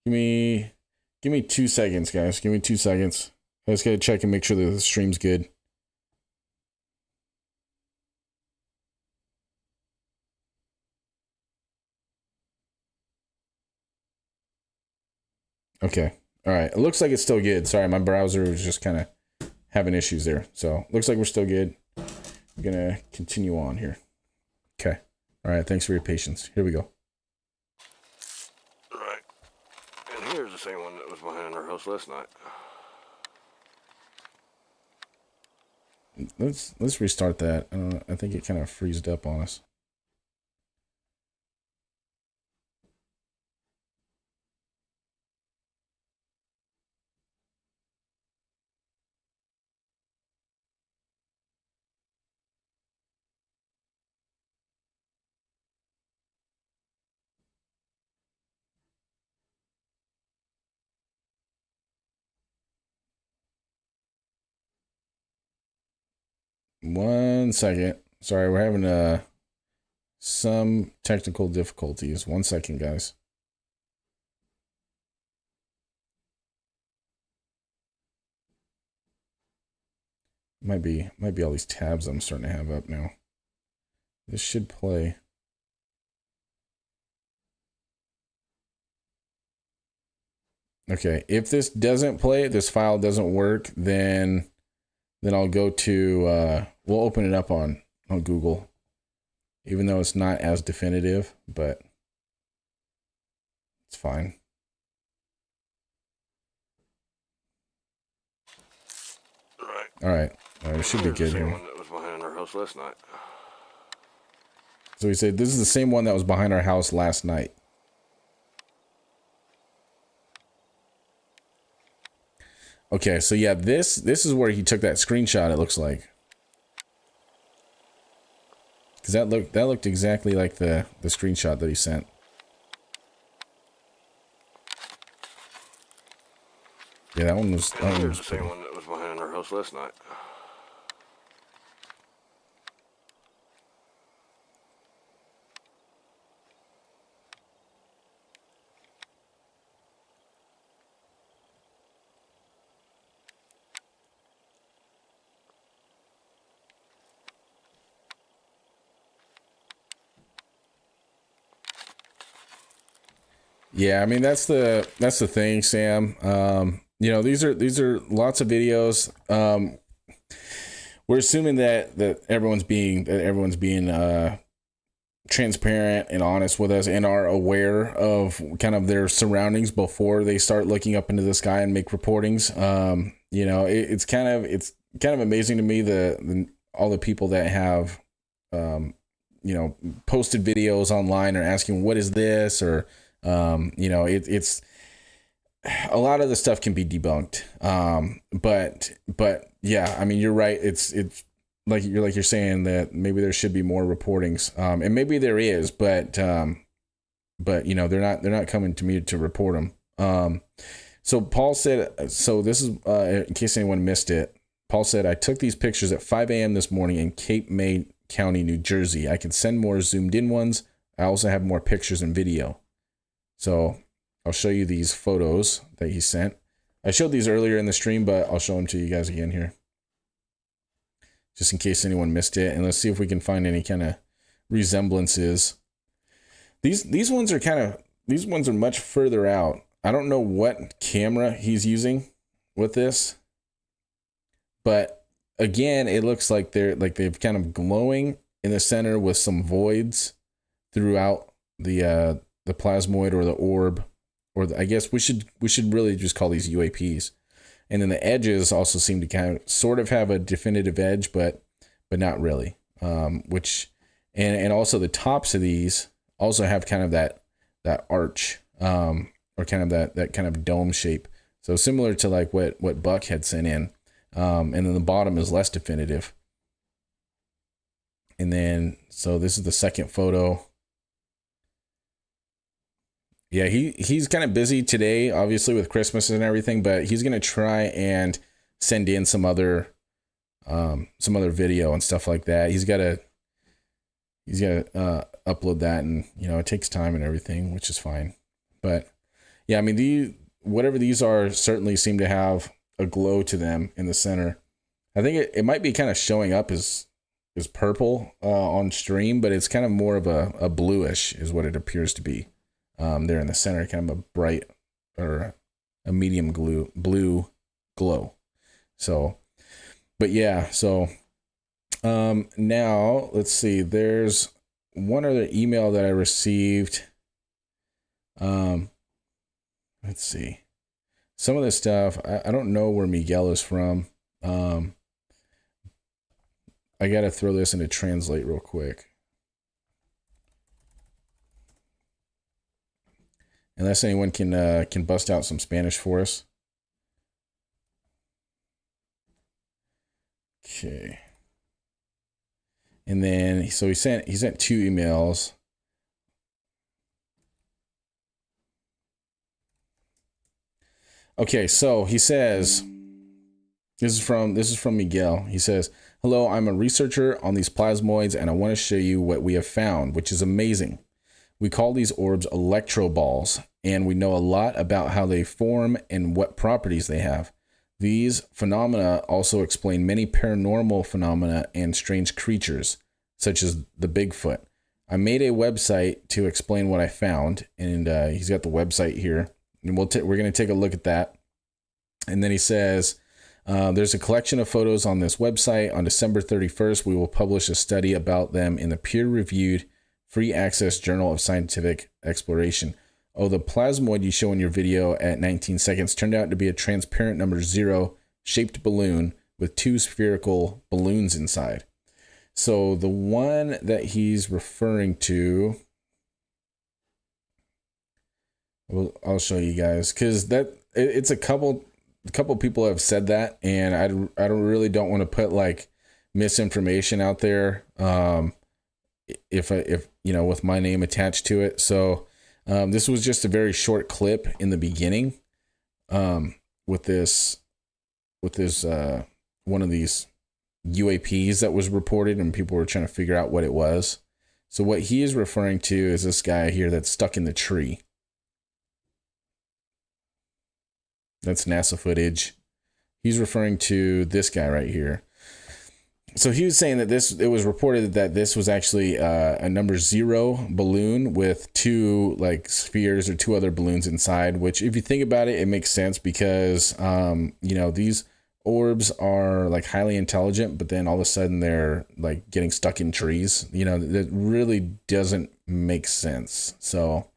Give me 2 seconds, guys. Give me 2 seconds. I just gotta check and make sure that the stream's good. Okay. All right. It looks like it's still good. Sorry, my browser was just kind of having issues there. So looks like we're still good. I'm gonna continue on here. Okay. All right. Thanks for your patience. Here we go. Right. And here's the same one that was behind our house last night. let's restart that. I think it kind of freezed up on us. One second. Sorry, we're having some technical difficulties. 1 second, guys. Might be all these tabs I'm starting to have up now. This should play. Okay, if this doesn't play, this file doesn't work, then I'll go to we'll open it up on Google. Even though it's not as definitive, but it's fine. All right. It should be good here. One that was behind our house last night. So we said this is the same one that was behind our house last night. Okay, so yeah, this is where he took that screenshot, it looks like. Because that looked exactly like the screenshot that he sent. Yeah, that one was the same one that was behind our house last night. Yeah, I mean that's the thing, Sam. You know, these are lots of videos. We're assuming that everyone's being transparent and honest with us and are aware of kind of their surroundings before they start looking up into the sky and make reportings. You know, it's kind of amazing to me all the people that have you know, posted videos online or asking what is this, or you know, it's a lot of the stuff can be debunked. But yeah, I mean, you're right. It's like you're saying that maybe there should be more reportings. And maybe there is, but you know, they're not coming to me to report them. So Paul said, so this is, in case anyone missed it, Paul said, I took these pictures at 5 a.m. this morning in Cape May County, New Jersey. I can send more zoomed in ones. I also have more pictures and video. So I'll show you these photos that he sent. I showed these earlier in the stream, but I'll show them to you guys again here, just in case anyone missed it. And let's see if we can find any kind of resemblances. These ones are much further out. I don't know what camera he's using with this, but again, it looks like they've kind of glowing in the center with some voids throughout the plasmoid or the orb, or I guess we should really just call these UAPs. And then the edges also seem to kind of sort of have a definitive edge, but not really. Which and also the tops of these also have kind of that arch, or kind of that kind of dome shape. So similar to like what Buck had sent in. And then the bottom is less definitive. And then, so this is the second photo. Yeah, he's kind of busy today, obviously with Christmas and everything, but he's gonna try and send in some other video and stuff like that. He's gotta upload that, and you know, it takes time and everything, which is fine. But yeah, I mean, whatever these are certainly seem to have a glow to them in the center. I think it might be kind of showing up as purple on stream, but it's kind of more of a bluish is what it appears to be. There in the center, kind of a bright or a medium blue glow. So, but yeah, so now let's see. There's one other email that I received. Let's see. Some of this stuff, I don't know where Miguel is from. I gotta throw this into translate real quick. Unless anyone can bust out some Spanish for us. Okay. And then so he sent 2 emails. Okay, so he says, this is from Miguel. He says, "Hello, I'm a researcher on these plasmoids and I want to show you what we have found, which is amazing. We call these orbs electroballs, and we know a lot about how they form and what properties they have. These phenomena also explain many paranormal phenomena and strange creatures, such as the Bigfoot. I made a website to explain what I found," and he's got the website here, and we're going to take a look at that. And then he says, "There's a collection of photos on this website. On December 31st, we will publish a study about them in the peer-reviewed free access Journal of Scientific Exploration. Oh, the plasmoid you show in your video at 19 seconds turned out to be a transparent number 0 shaped balloon with 2 spherical balloons inside." So the one that he's referring to, well, I'll show you guys, because it's a couple people have said that, and I really don't want to put like misinformation out there. If with my name attached to it. So this was just a very short clip in the beginning with this one of these UAPs that was reported, and people were trying to figure out what it was. So what he is referring to is this guy here that's stuck in the tree. That's NASA footage. He's referring to this guy right here. So he was saying that it was reported that this was actually a number 0 balloon with 2 like spheres or 2 other balloons inside, which if you think about it, it makes sense because, these orbs are like highly intelligent, but then all of a sudden they're like getting stuck in trees. That really doesn't make sense. So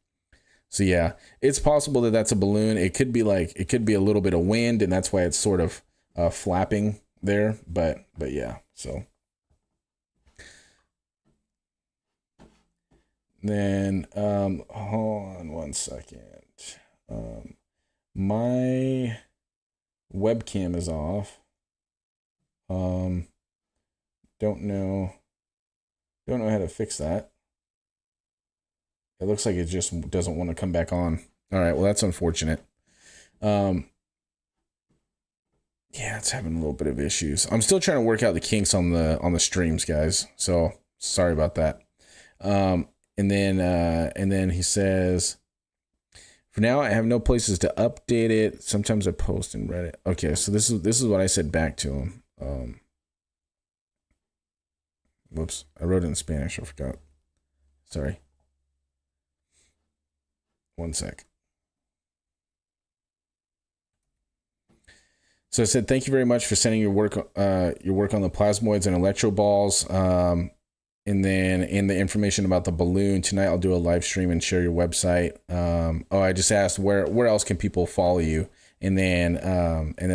yeah, it's possible that that's a balloon. It could be a little bit of wind, and that's why it's sort of flapping there. But yeah, so then hold on one second. My webcam is off. Don't know how to fix that. It looks like it just doesn't want to come back on. All right, well, that's unfortunate. Yeah, it's having a little bit of issues. I'm still trying to work out the kinks on the streams, guys. So sorry about that. And then he says, "For now, I have no places to update it. Sometimes I post in Reddit." Okay, so this is what I said back to him. Whoops, I wrote it in Spanish. I forgot. Sorry. One sec. So I said, "Thank you very much for sending your work on the plasmoids and electroballs. And then in the information about the balloon tonight, I'll do a live stream and share your website." I just asked where else can people follow you, and then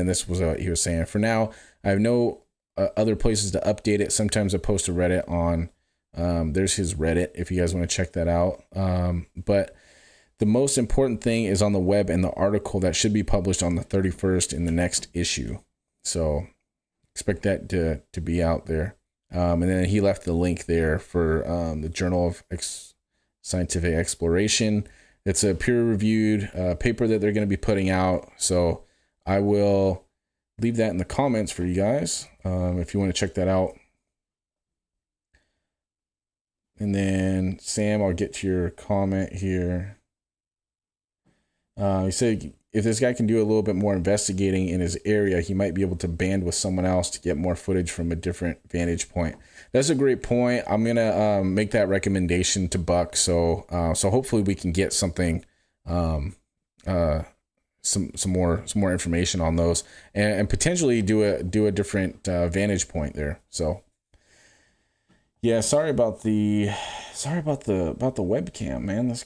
this was what he was saying. "For now, I have no other places to update it. Sometimes I post to Reddit on there's his Reddit if you guys want to check that out. But the most important thing is on the web and the article that should be published on the 31st in the next issue. So expect that to be out there." And then he left the link there for the Journal of Scientific Exploration. It's a peer-reviewed paper that they're going to be putting out. So I will leave that in the comments for you guys if you want to check that out. And then Sam, I'll get to your comment here. He said, "If this guy can do a little bit more investigating in his area, he might be able to band with someone else to get more footage from a different vantage point." That's a great point. I'm gonna make that recommendation to Buck. So hopefully we can get something, some more information on those, and potentially do a different vantage point there. So yeah, sorry about the webcam, man. This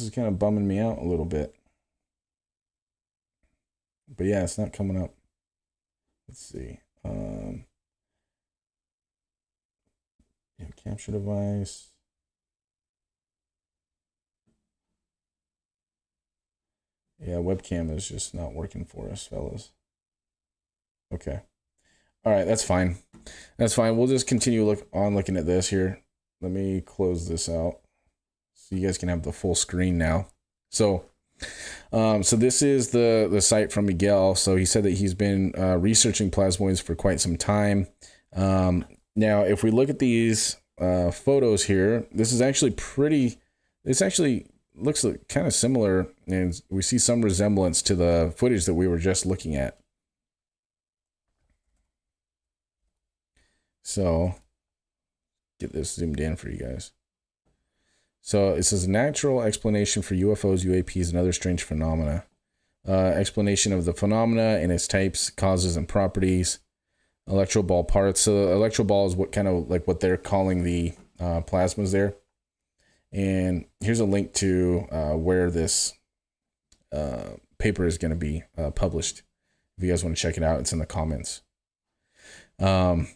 is kind of bumming me out a little bit. But yeah, it's not coming up. Let's see. Capture device. Yeah, webcam is just not working for us, fellas. Okay. All right, that's fine. That's fine. We'll just continue looking at this here. Let me close this out so you guys can have the full screen now. So this is the site from Miguel. So he said that he's been researching plasmoids for quite some time. Now, if we look at these photos here, this is actually this actually looks kind of similar, and we see some resemblance to the footage that we were just looking at. So, get this zoomed in for you guys. So, it says natural explanation for UFOs, UAPs, and other strange phenomena. Explanation of the phenomena and its types, causes, and properties. Electro ball parts. So, electro ball is what kind of like what they're calling the plasmas there. And here's a link to where this paper is going to be published. If you guys want to check it out, it's in the comments. And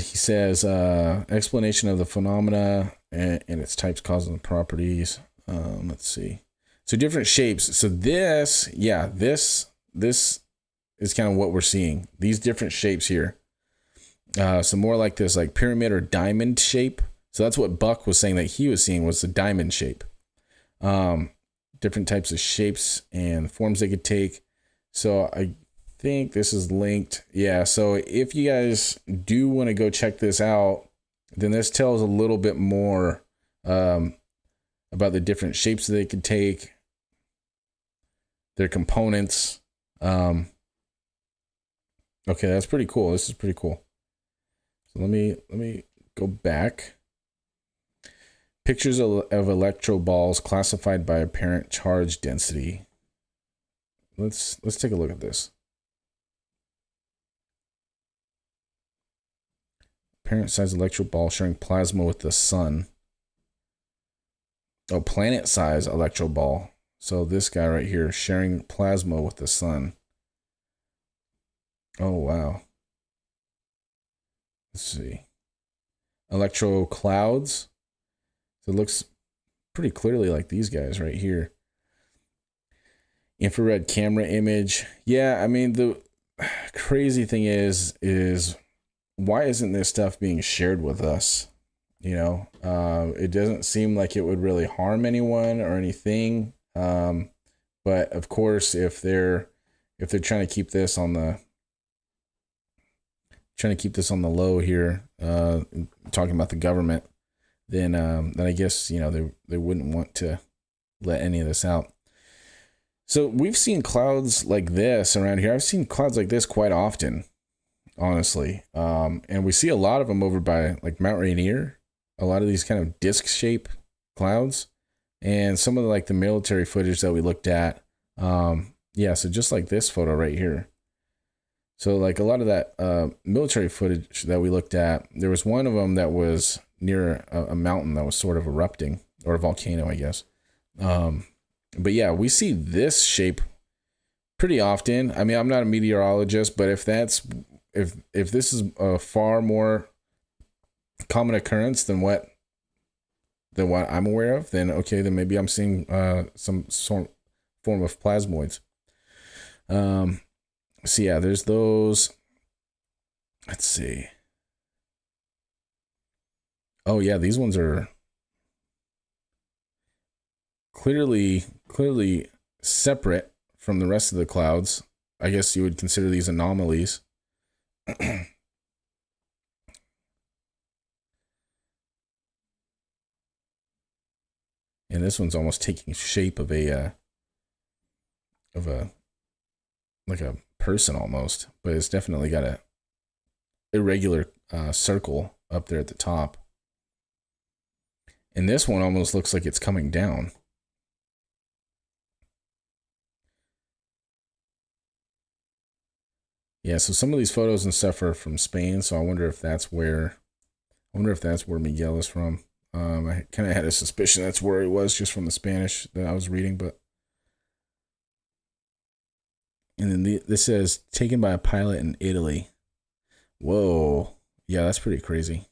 he says, explanation of the phenomena and its types, causes, and properties. Let's see. So different shapes. So this is kind of what we're seeing. These different shapes here. So more like this, like pyramid or diamond shape. So that's what Buck was saying that he was seeing was the diamond shape. Different types of shapes and forms they could take. So I think this is linked. Yeah, so if you guys do want to go check this out, then this tells a little bit more about the different shapes that they could take, their components. Okay, that's pretty cool. This is pretty cool. So let me go back. Pictures of electro balls classified by apparent charge density. Let's take a look at this. Apparent size electro ball sharing plasma with the sun. Oh, planet size electro ball. So this guy right here sharing plasma with the sun. Oh, wow. Let's see. Electro clouds. So it looks pretty clearly like these guys right here. Infrared camera image. Yeah, I mean, the crazy thing is why isn't this stuff being shared with us? You know, it doesn't seem like it would really harm anyone or anything. But of course, if they're trying to keep this on the low here, talking about the government, then I guess, you know, they wouldn't want to let any of this out. So we've seen clouds like this around here. I've seen clouds like this quite often, honestly. And we see a lot of them over by like Mount Rainier, a lot of these kind of disc shape clouds, and some of the military footage that we looked at. Yeah, so just like this photo right here. So like a lot of that military footage that we looked at, there was one of them that was near a mountain that was sort of erupting, or a volcano, I guess. But yeah, we see this shape pretty often. I mean, I'm not a meteorologist, but if this is a far more common occurrence than what I'm aware of, then okay, then maybe I'm seeing some form of plasmoids. So yeah, there's those. Let's see. Oh yeah, these ones are clearly separate from the rest of the clouds. I guess you would consider these anomalies. And this one's almost taking shape of a like a person almost, but it's definitely got a irregular circle up there at the top. And this one almost looks like it's coming down. Yeah, so some of these photos and stuff are from Spain, so I wonder if that's where Miguel is from. I kind of had a suspicion that's where he was just from the Spanish that I was reading, but. And then this says taken by a pilot in Italy. Whoa, yeah, that's pretty crazy.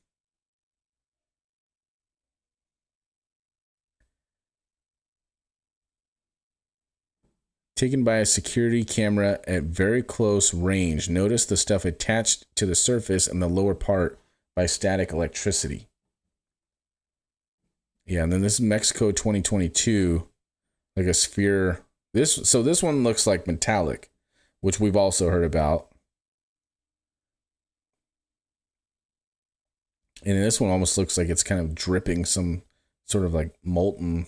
taken by a security camera at very close range. Notice the stuff attached to the surface and the lower part by static electricity. Yeah, and then this is Mexico 2022, like a sphere. So this one looks like metallic, which we've also heard about. And this one almost looks like it's kind of dripping some sort of like molten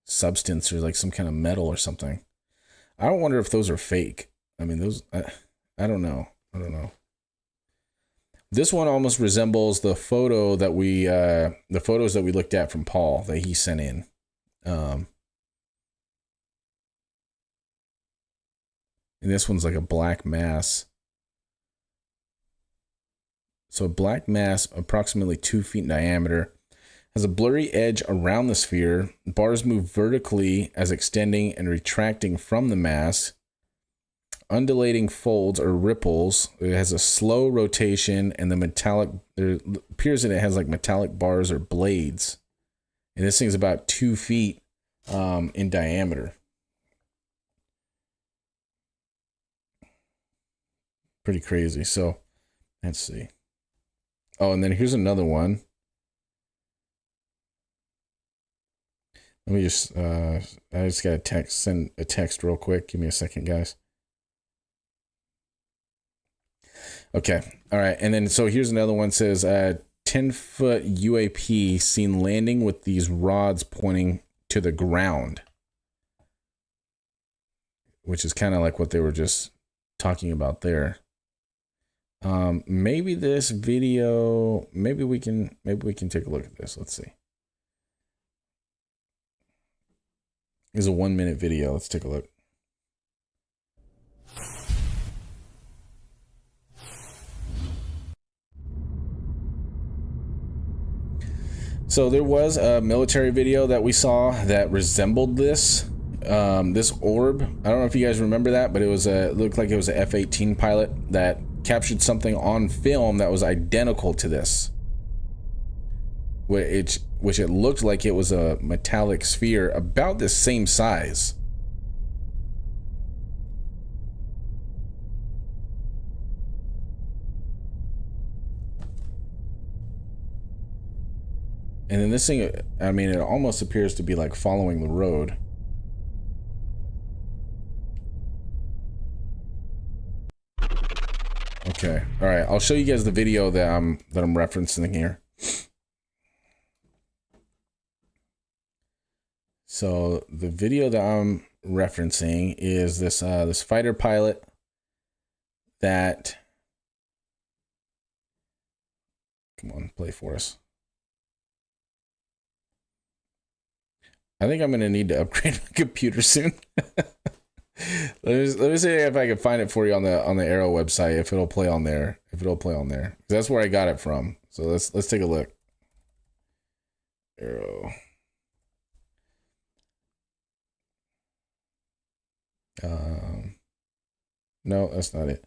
substance or like some kind of metal or something. I don't wonder if those are fake. I mean, those, I don't know. I don't know. This one almost resembles the photo that the photos that we looked at from Paul that he sent in. And this one's like a black mass. So a black mass, approximately 2 feet in diameter, has a blurry edge around the sphere. Bars move vertically as extending and retracting from the mass. Undulating folds or ripples. It has a slow rotation, and the metallic, there appears that it has like metallic bars or blades. And this thing's about 2 feet in diameter. Pretty crazy. So let's see. Oh, and then here's another one. Let me just, I just got to send a text real quick. Give me a second, guys. Okay. All right. And then, so here's another one. It says, 10-foot UAP seen landing with these rods pointing to the ground. Which is kind of like what they were just talking about there. Maybe this video, maybe we can take a look at this. Let's see. It's a 1-minute video. Let's take a look. So there was a military video that we saw that resembled this orb. I don't know if you guys remember that, but it looked like it was a F-18 pilot that captured something on film that was identical to this, which it looked like it was a metallic sphere about the same size. And then this thing, I mean, it almost appears to be like following the road. Okay, all right. I'll show you guys the video that I'm referencing here. So the video that I'm referencing is this this fighter pilot that, come on, play for us. I think I'm gonna need to upgrade my computer soon. Let me see if I can find it for you on the Arrow website, if it'll play on there. If it'll play on there. That's where I got it from. So let's take a look. Arrow. No, that's not it.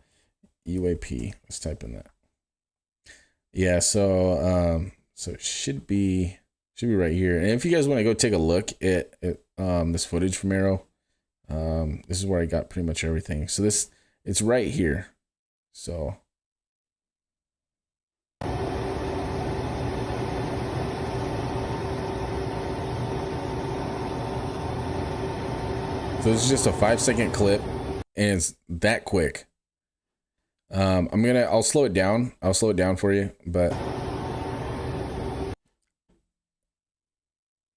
UAP. Let's type in that. Yeah, so so it should be right here. And if you guys want to go take a look at this footage from Arrow, this is where I got pretty much everything. So it's right here. So this is just a 5-second clip, and it's that quick. I'll slow it down. I'll slow it down for you, but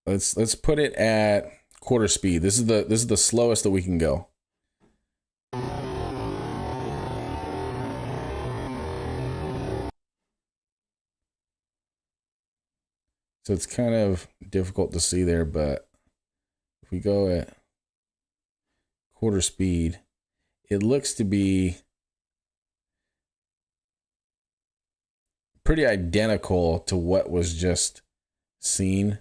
let's put it at quarter speed. This is the slowest that we can go. So it's kind of difficult to see there, but if we go at quarter speed, it looks to be pretty identical to what was just seen.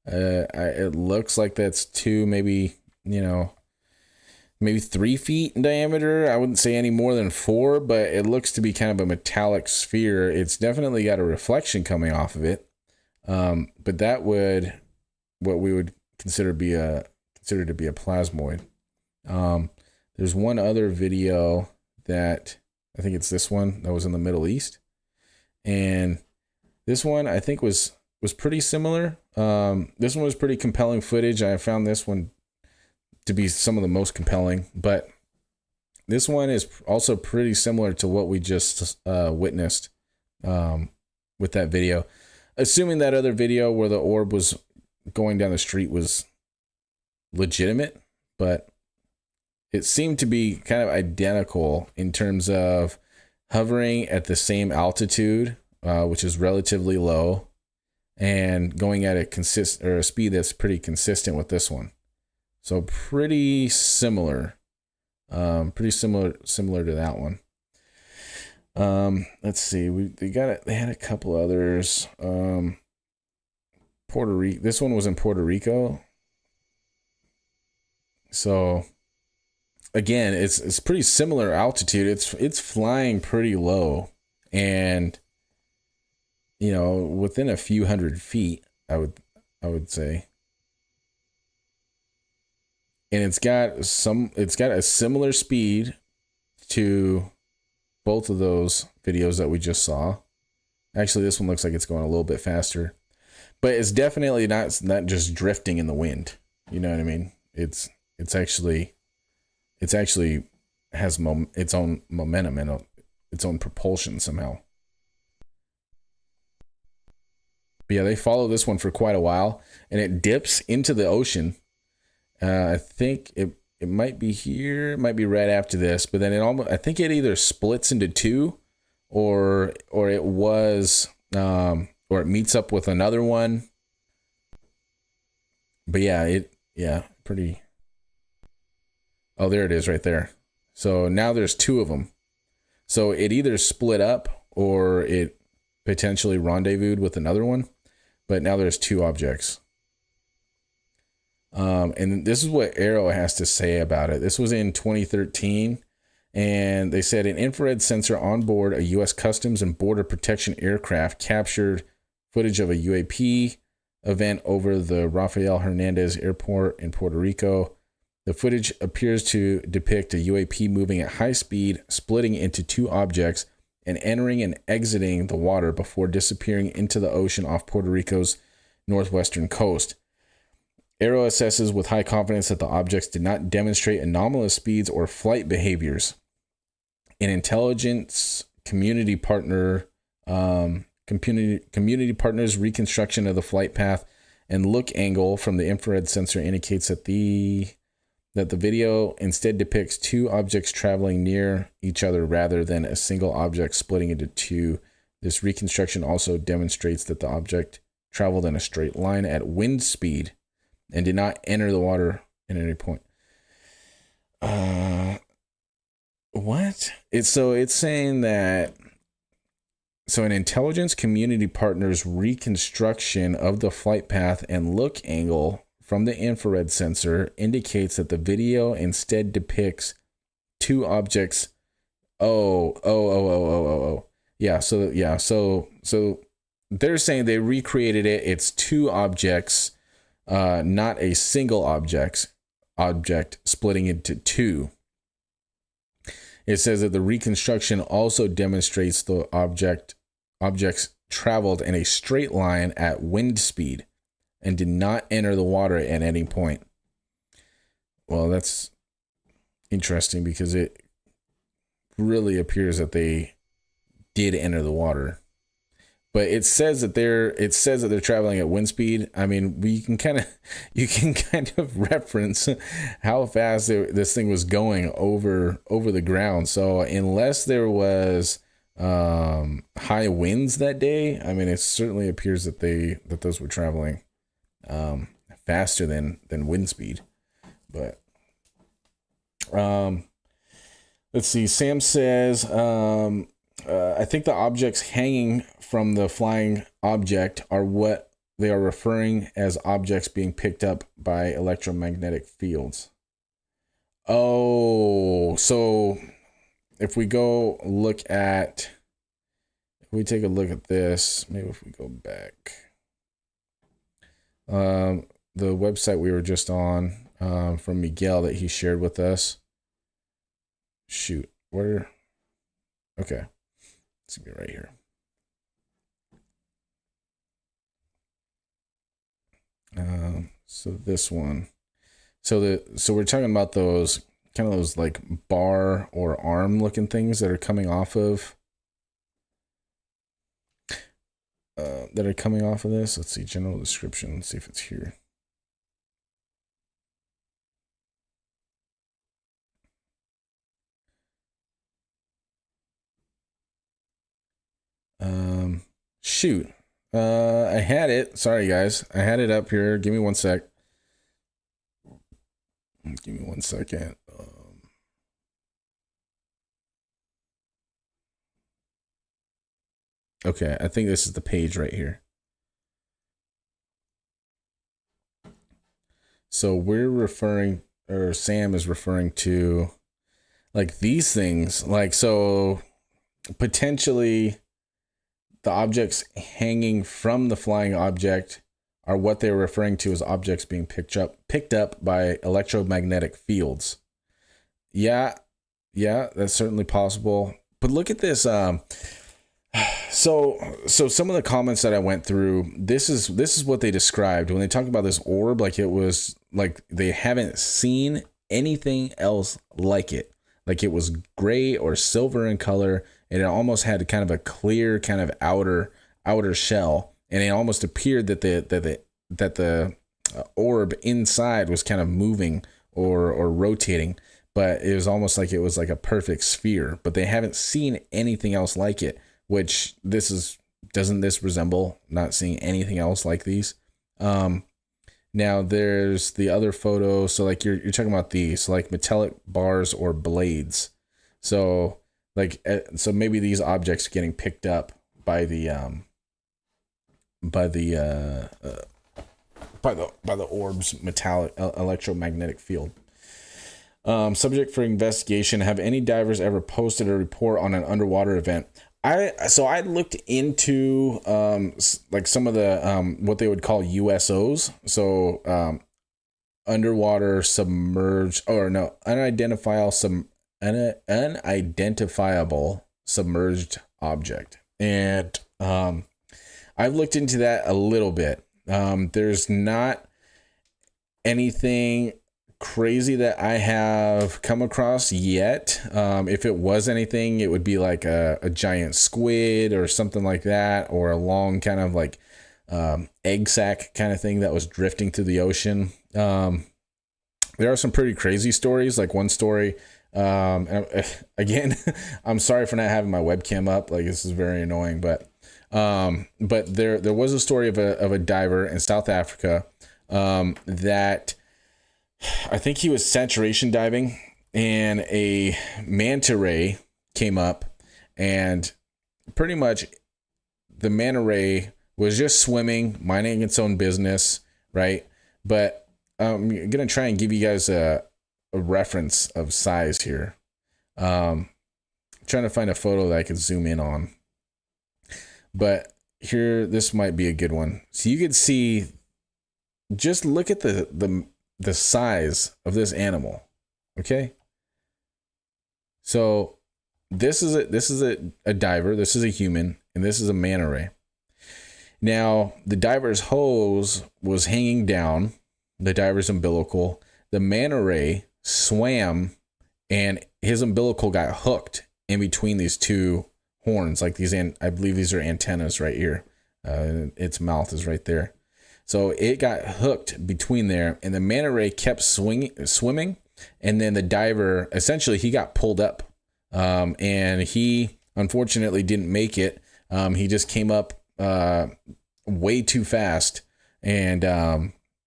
It looks like that's maybe 3 feet in diameter. I wouldn't say any more than 4, but it looks to be kind of a metallic sphere. It's definitely got a reflection coming off of it. But that would, what we would consider be a considered to be a plasmoid. There's one other video that I think it's this one that was in the Middle East, and this one I think was pretty similar. This one was pretty compelling footage. I found this one to be some of the most compelling, but this one is also pretty similar to what we just witnessed with that video. Assuming that other video where the orb was going down the street was legitimate, but it seemed to be kind of identical in terms of hovering at the same altitude, which is relatively low, and going at a speed that's pretty consistent with this one. So pretty similar. Similar to that one. Let's see. They had a couple others. Puerto Rico. This one was in Puerto Rico. So again, it's pretty similar altitude. It's flying pretty low, and within a few hundred feet, I would say. And it's got a similar speed to both of those videos that we just saw. Actually, this one looks like it's going a little bit faster, but it's definitely not just drifting in the wind. You know what I mean? It's actually has its own momentum and its own propulsion somehow. But yeah, they follow this one for quite a while, and it dips into the ocean. I think it might be here. It might be right after this, but then I think it either splits into two, or it meets up with another one. But yeah, pretty. Oh, there it is right there. So now there's two of them. So it either split up or it potentially rendezvoused with another one, but now there's two objects. And this is what Arrow has to say about it. This was in 2013, and they said an infrared sensor on board a U.S. Customs and Border Protection aircraft captured footage of a UAP event over the Rafael Hernandez Airport in Puerto Rico. The footage appears to depict a UAP moving at high speed, splitting into two objects, and entering and exiting the water before disappearing into the ocean off Puerto Rico's northwestern coast. Arrow assesses with high confidence that the objects did not demonstrate anomalous speeds or flight behaviors. An intelligence community partner's reconstruction of the flight path and look angle from the infrared sensor indicates that the video instead depicts two objects traveling near each other rather than a single object splitting into two. This reconstruction also demonstrates that the object traveled in a straight line at wind speed and did not enter the water at any point. What? It's saying that an intelligence community partner's reconstruction of the flight path and look angle from the infrared sensor indicates that the video instead depicts two objects. Yeah, so they're saying they recreated it. It's two objects. Not a single object splitting into two. It says that the reconstruction also demonstrates the objects traveled in a straight line at wind speed and did not enter the water at any point. Well, that's interesting because it really appears that they did enter the water. But it says that they're traveling at wind speed. I mean, you can kind of reference how fast this thing was going over the ground. So unless there was high winds that day, I mean, it certainly appears that those were traveling faster than wind speed. But let's see. Sam says, I think the objects hanging from the flying object are what they are referring as objects being picked up by electromagnetic fields. Oh, so if we take a look at this, maybe if we go back, the website we were just on, from Miguel that he shared with us. Shoot, where? Okay, it's gonna be right here. So this one. So we're talking about those kind of those like bar or arm looking things that are coming off of this. Let's see, general description. Let's see if it's here. Shoot. I had it. Sorry guys. I had it up here. Give me one sec. Give me 1 second. Okay, I think this is the page right here. So we're referring, or Sam is referring to, like these things. Like, so potentially the objects hanging from the flying object are what they're referring to as objects being picked up by electromagnetic fields. Yeah, that's certainly possible. But look at this. So some of the comments that I went through, this is what they described when they talk about this orb. Like, it was like they haven't seen anything else like it. Like, it was gray or silver in color, and it almost had kind of a clear kind of outer shell, and it almost appeared that the orb inside was kind of moving or rotating, but it was almost like it was like a perfect sphere. But they haven't seen anything else like it, which doesn't this resemble not seeing anything else like these? Now there's the other photo. So like you're talking about these, like metallic bars or blades. So like, so maybe these objects are getting picked up by the orb's metallic electromagnetic field. Subject for investigation. Have any divers ever posted a report on an underwater event? I looked into like some of the what they would call USOs. So underwater submerged, or no, unidentifiable submerged object. And I've looked into that a little bit. There's not anything crazy that I have come across yet. If it was anything, it would be like a giant squid or something like that, or a long kind of like egg sac kind of thing that was drifting through the ocean. There are some pretty crazy stories. Like one story, and again, I'm sorry for not having my webcam up. Like, this is very annoying, but there was a story of a diver in South Africa that I think he was saturation diving, and a manta ray came up, and pretty much the manta ray was just swimming, minding its own business, right? But I'm going to try and give you guys a reference of size here. Trying to find a photo that I could zoom in on. But here, this might be a good one. So you could see, just look at the size of this animal. Okay. So this is a diver. This is a human, and this is a manta ray. Now, the diver's hose was hanging down, the diver's umbilical. The manta ray swam, and his umbilical got hooked in between these two horns. Like these, I believe these are antennas right here. Its mouth is right there. So it got hooked between there, and the manta ray kept swimming, and then the diver, essentially, he got pulled up, and he unfortunately didn't make it. He just came up way too fast, and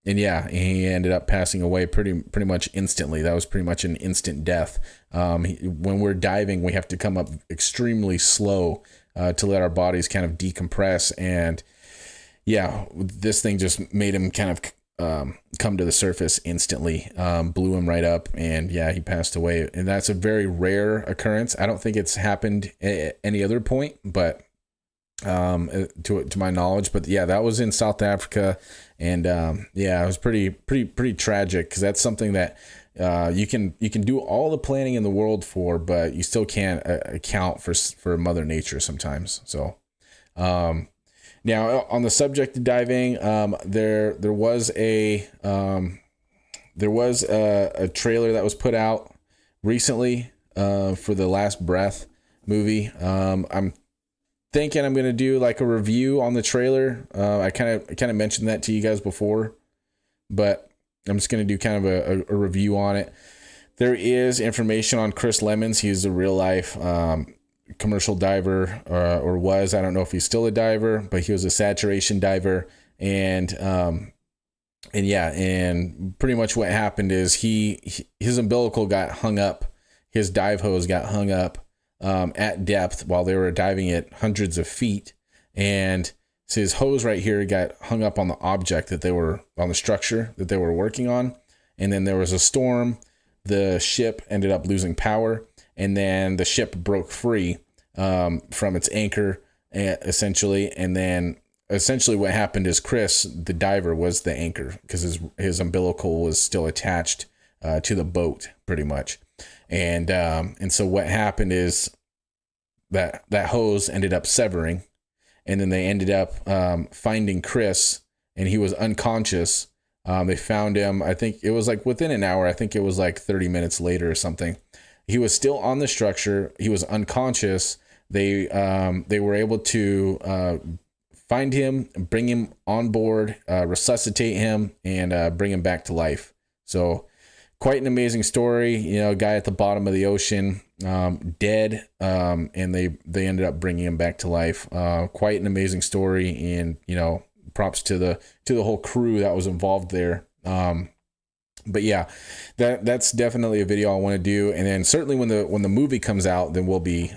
yeah, he ended up passing away pretty much instantly. That was pretty much an instant death. When we're diving, we have to come up extremely slow to let our bodies kind of decompress, and yeah, this thing just made him kind of come to the surface instantly, blew him right up, and yeah, he passed away. And that's a very rare occurrence. I don't think it's happened at any other point, but to my knowledge. But yeah, that was in South Africa, and yeah, it was pretty tragic, because that's something that you can do all the planning in the world for, but you still can't account for Mother Nature sometimes. So now on the subject of diving, there was a trailer that was put out recently for the Last Breath movie. I'm thinking I'm gonna do like a review on the trailer. I kind of mentioned that to you guys before, but I'm just gonna do kind of a review on it. There is information on Chris Lemons. He's a real life commercial diver, or was. I don't know if he's still a diver, but he was a saturation diver, and yeah, and pretty much what happened is his umbilical got hung up, his dive hose got hung up at depth while they were diving at hundreds of feet, and so his hose right here got hung up on the object that they were on, the structure that they were working on, and then there was a storm. The ship ended up losing power, and then the ship broke free from its anchor, essentially, and then essentially what happened is Chris, the diver, was the anchor, because his umbilical was still attached to the boat, pretty much. And so what happened is that hose ended up severing, and then they ended up finding Chris, and he was unconscious. They found him, I think it was like within an hour. I think it was like 30 minutes later or something. He was still on the structure. He was unconscious. They were able to find him, bring him on board, resuscitate him, and bring him back to life. So quite an amazing story. You know, a guy at the bottom of the ocean, dead, and they ended up bringing him back to life. Quite an amazing story, and you know, props to the whole crew that was involved there. But yeah, that's definitely a video I want to do, and then certainly when the movie comes out, then we'll be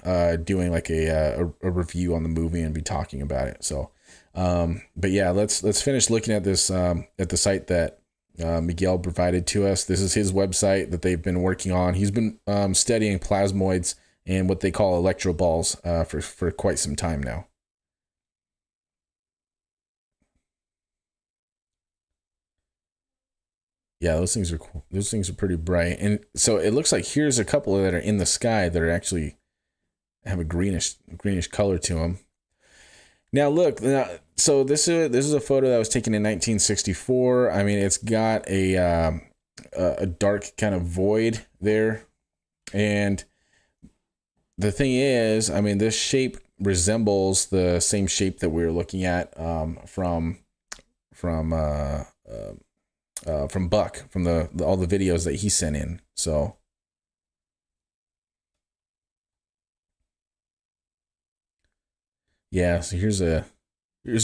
doing like a review on the movie and be talking about it. So, but yeah, let's finish looking at this at the site that Miguel provided to us. This is his website that they've been working on. He's been studying plasmoids and what they call electro balls for quite some time now. Yeah, those things are cool. Those things are pretty bright. And so it looks like here's a couple that are in the sky that are actually have a greenish color to them. Now look, so this is a photo that was taken in 1964. I mean, it's got a dark kind of void there. And the thing is, I mean, this shape resembles the same shape that we were looking at from Buck, from all the videos that he sent in. So yeah, so here's a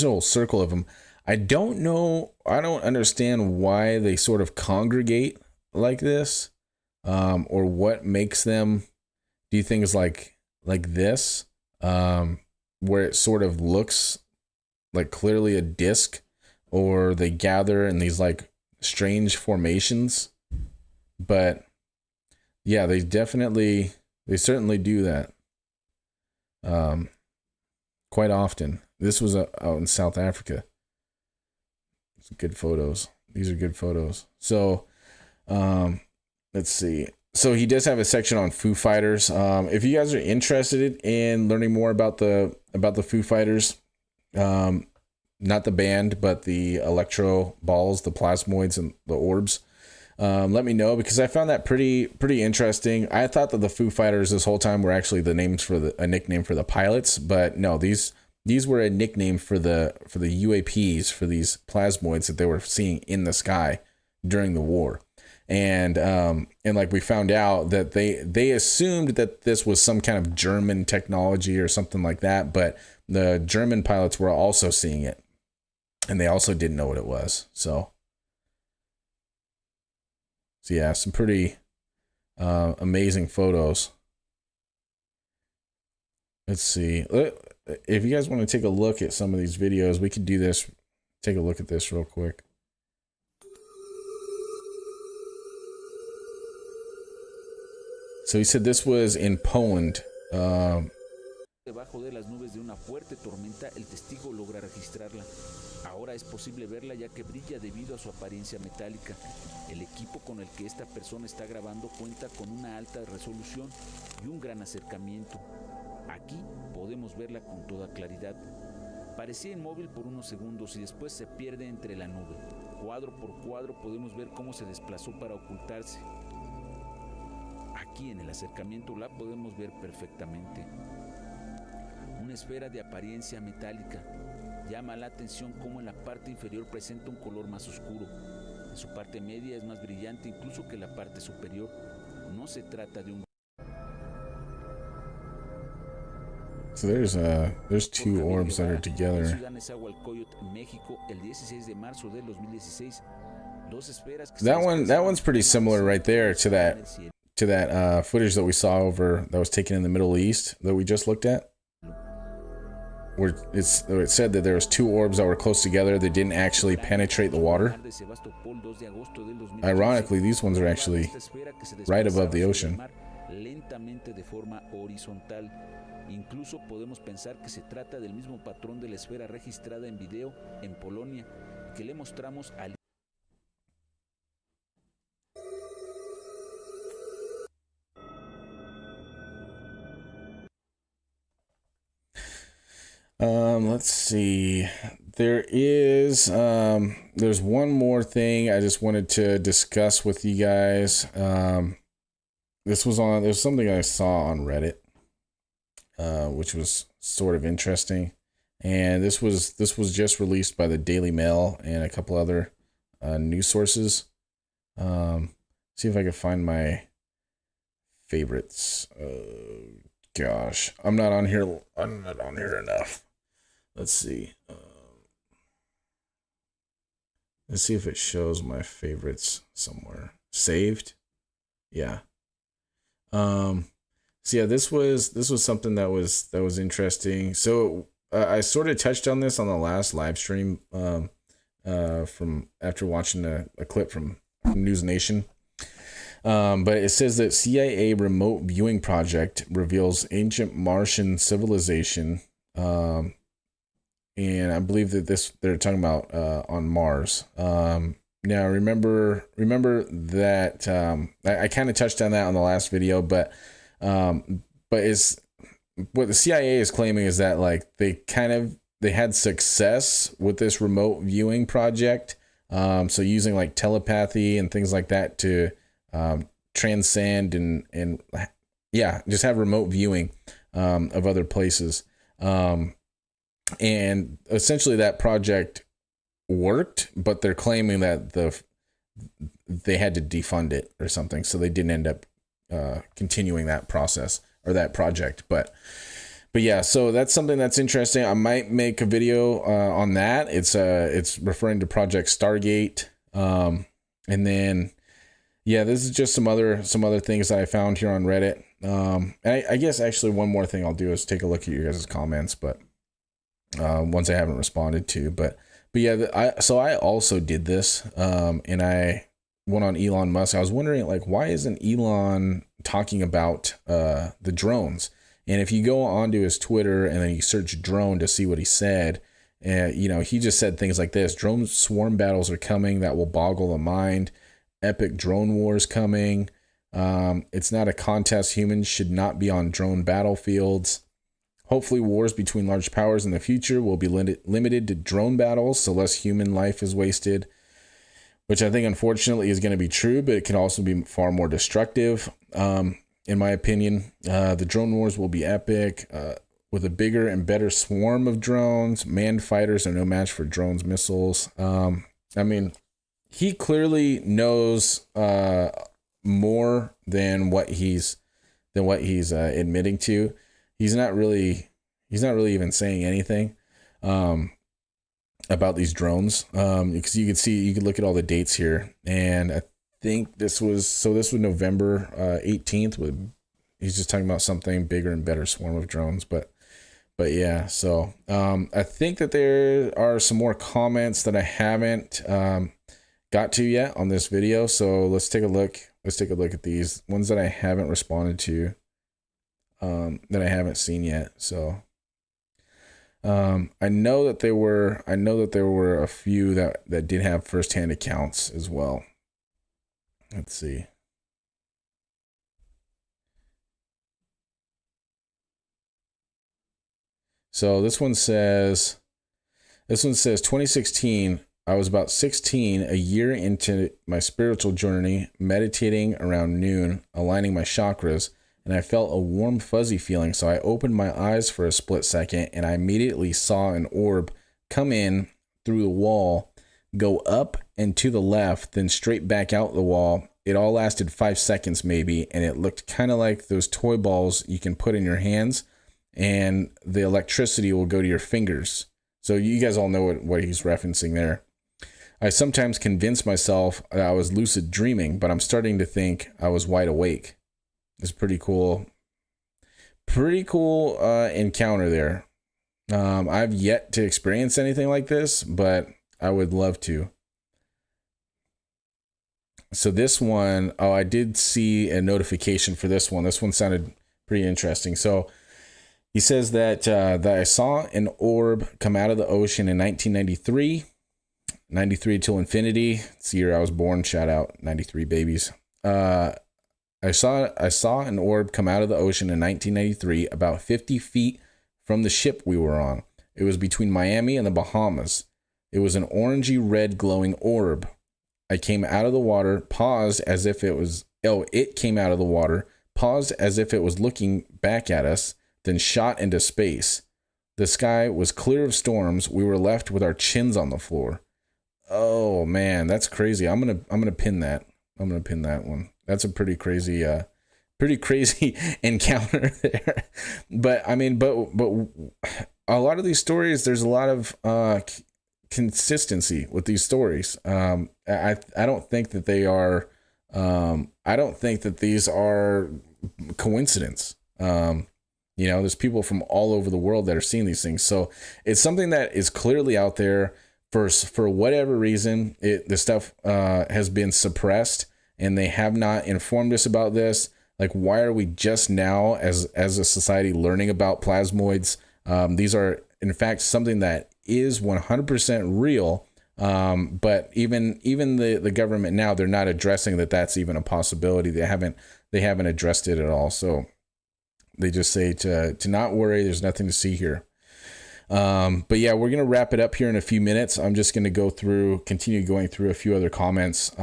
whole circle of them. I don't know, I don't understand why they sort of congregate like this, or what makes them do things like this, where it sort of looks like clearly a disc, or they gather in these like strange formations. But yeah, they certainly do that quite often. This was out in South Africa. It's good photos. These are good photos. So let's see. So he does have a section on Foo Fighters. If you guys are interested in learning more about the Foo Fighters, not the band, but the electro balls, the plasmoids, and the orbs, let me know, because I found that pretty interesting. I thought that the Foo Fighters this whole time were actually the names for a nickname for the pilots, but no, these were a nickname for the UAPs, for these plasmoids that they were seeing in the sky during the war. And like we found out that they assumed that this was some kind of German technology or something like that, but the German pilots were also seeing it, and they also didn't know what it was. So yeah, some pretty amazing photos. Let's see. If you guys want to take a look at some of these videos, we could do this. Take a look at this real quick. So he said this was in Poland. Debajo de las nubes de una fuerte tormenta, el testigo logra registrarla. Ahora es posible verla ya que brilla debido a su apariencia metálica. El equipo con el que esta persona está grabando cuenta con una alta resolución y un gran acercamiento. Aquí podemos verla con toda claridad. Parecía inmóvil por unos segundos y después se pierde entre la nube. Cuadro por cuadro podemos ver cómo se desplazó para ocultarse. Aquí en el acercamiento la podemos ver perfectamente. Una esfera de apariencia metálica. Llama la atención cómo en la parte inferior presenta un color más oscuro. En su parte media es más brillante incluso que la parte superior. No se trata de un... So there's two orbs that are together. Ciudad Nezahualcóyotl, México, el 16 de marzo del 2016. Dos esferas que That one's pretty similar right there to that footage that we saw over that was taken in the Middle East that we just looked at. Where it said that there was two orbs that were close together that didn't actually penetrate the water. Ironically, these ones are actually right above the ocean. Lentamente de forma horizontal. Incluso podemos pensar que se trata del mismo patrón de la esfera registrada en video en Polonia que le mostramos al... Let's see. There's one more thing I just wanted to discuss with you guys. There's something I saw on Reddit, which was sort of interesting. And this was just released by the Daily Mail and a couple other news sources. See if I can find my favorites. Gosh, I'm not on here enough. Let's see. Let's see if it shows my favorites somewhere. Saved? Yeah. So yeah, this was something that was interesting. So I sort of touched on this on the last live stream from after watching a clip from News Nation. But it says that CIA remote viewing project reveals ancient Martian civilization. And I believe that they're talking about on Mars. Now remember that I kind of touched on that on the last video, but is what the CIA is claiming is that like they had success with this remote viewing project. So using like telepathy and things like that to transcend and just have remote viewing of other places. And essentially that project worked, but they're claiming that they had to defund it or something, so they didn't end up continuing that process or that project. But yeah, so that's something that's interesting. I might make a video on that. It's referring to Project Stargate, and then yeah, this is just some other things that I found here on Reddit. I guess actually one more thing I'll do is take a look at your guys' comments, but ones I haven't responded to. But yeah, I also did this, and I went on Elon Musk. I was wondering, like, why isn't Elon talking about the drones? And if you go onto his Twitter and then you search drone to see what he said, he just said things like this: drone swarm battles are coming that will boggle the mind. Epic drone wars coming. It's not a contest. Humans should not be on drone battlefields. Hopefully wars between large powers in the future will be limited to drone battles, so less human life is wasted, which I think unfortunately is going to be true, but it can also be far more destructive. In my opinion, the drone wars will be epic, with a bigger and better swarm of drones. Manned fighters are no match for drones, missiles. I mean, he clearly knows more than what he's admitting to. He's not really even saying anything about these drones, because you could look at all the dates here, and I think this was November 18th. He's just talking about something bigger and better swarm of drones, but yeah. So I think that there are some more comments that I haven't got to yet on this video. So let's take a look. Let's take a look at these ones that I haven't responded to. that I haven't seen yet. So I know that there were a few that did have firsthand accounts as well. Let's see. So this one says 2016, I was about 16, a year into my spiritual journey, meditating around noon, aligning my chakras, and I felt a warm, fuzzy feeling. So I opened my eyes for a split second, and I immediately saw an orb come in through the wall, go up and to the left, then straight back out the wall. It all lasted 5 seconds maybe, and it looked kind of like those toy balls you can put in your hands, and the electricity will go to your fingers. So you guys all know what he's referencing there. I sometimes convince myself that I was lucid dreaming, but I'm starting to think I was wide awake. It's pretty cool. Pretty cool encounter there. I've yet to experience anything like this, but I would love to. So this one, I did see a notification for this one. This one sounded pretty interesting. So he says that I saw an orb come out of the ocean in 1993, 93 till infinity. It's the year I was born. Shout out 93 babies. I saw an orb come out of the ocean in 1993, about 50 feet from the ship we were on. It was between Miami and the Bahamas. It was an orangey red glowing orb. I came out of the water, paused as if it was, it came out of the water, paused as if it was looking back at us, then shot into space. The sky was clear of storms. We were left with our chins on the floor. Oh man, that's crazy. I'm gonna pin that. I'm gonna pin that one. That's a pretty crazy encounter there. But I mean, but a lot of these stories, there's a lot of consistency with these stories. I don't think that they are. I don't think that these are coincidence. There's people from all over the world that are seeing these things. So it's something that is clearly out there. For whatever reason, the stuff has been suppressed, and they have not informed us about this. Like, why are we just now, as a society, learning about plasmoids? These are, in fact, something that is 100% real. But even the government now, they're not addressing that that's even a possibility. They haven't addressed it at all. So they just say to not worry. There's nothing to see here. But yeah, we're going to wrap it up here in a few minutes. I'm just going to continue going through a few other comments,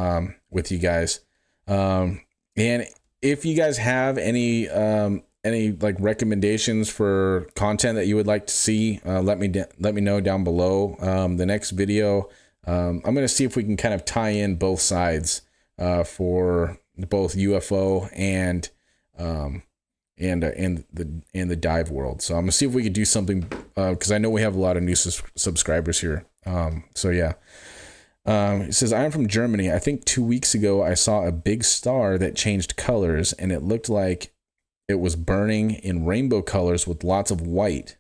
with you guys. And if you guys have any like recommendations for content that you would like to see, let me know down below. The next video, I'm going to see if we can kind of tie in both sides, for both UFO and the dive world. So I'm gonna see if we could do something, because I know we have a lot of new subscribers here. So yeah. It says, I'm from Germany. I think 2 weeks ago I saw a big star that changed colors, and it looked like it was burning in rainbow colors with lots of white.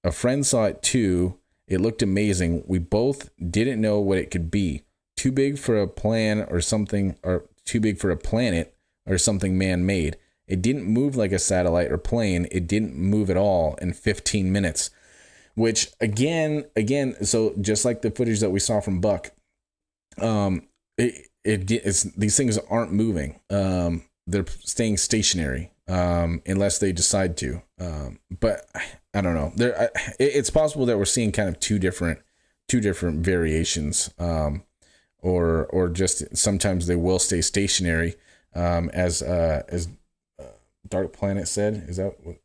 A friend saw it too. It looked amazing. We both didn't know what it could be. Too big for a plan or something, or too big for a planet or something man-made. It didn't move like a satellite or plane. It didn't move at all in 15 minutes, which again, so just like the footage that we saw from Buck, it's these things aren't moving. They're staying stationary, unless they decide to. But I don't know. It's possible that we're seeing kind of two different variations, or just sometimes they will stay stationary, as Dark Planet said. Is that what?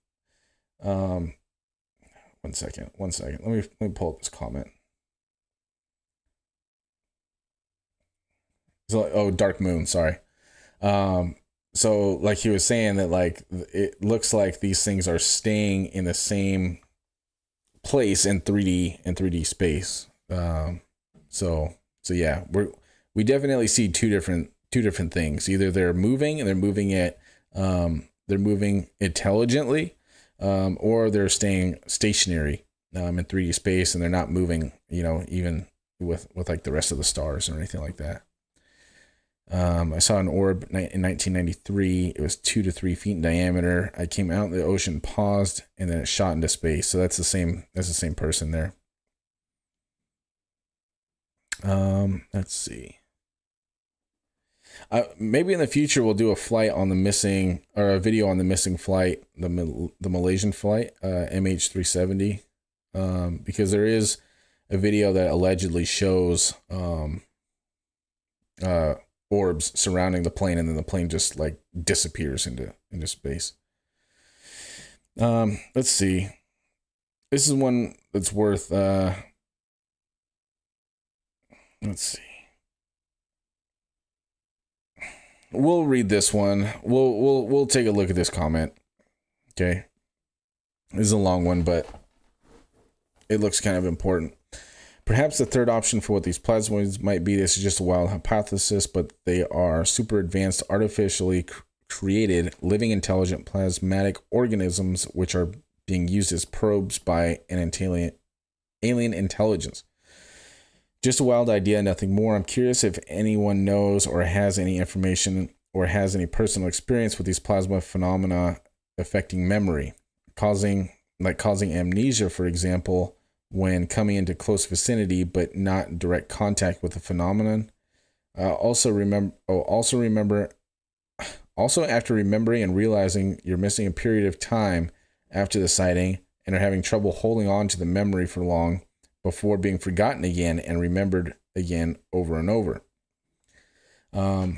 One second. Let me pull up this comment. So, Dark Moon, sorry. So like he was saying that, like, it looks like these things are staying in the same place in 3D space. So yeah, we definitely see two different things. Either they're moving and they're moving intelligently, or they're staying stationary in 3D space, and they're not moving, even with like the rest of the stars or anything like that. I saw an orb in 1993. It was 2 to 3 feet in diameter. I came out in the ocean, paused, and then it shot into space. So that's the same. That's the same person there. Let's see. Maybe in the future we'll do a flight on the missing, or a video on the missing flight, the Malaysian flight, MH370, because there is a video that allegedly shows orbs surrounding the plane, and then the plane just like disappears into space. Let's see. This is one that's worth. Let's see. We'll read this one. We'll take a look at this comment. Okay. This is a long one, but it looks kind of important. Perhaps the third option for what these plasmoids might be, this is just a wild hypothesis, but they are super advanced, artificially created, living, intelligent, plasmatic organisms which are being used as probes by an alien intelligence. Just a wild idea, nothing more. I'm curious if anyone knows or has any information or has any personal experience with these plasma phenomena affecting memory, causing amnesia, for example, when coming into close vicinity but not direct contact with the phenomenon. Also after remembering and realizing you're missing a period of time after the sighting and are having trouble holding on to the memory for long before being forgotten again and remembered again over and over. That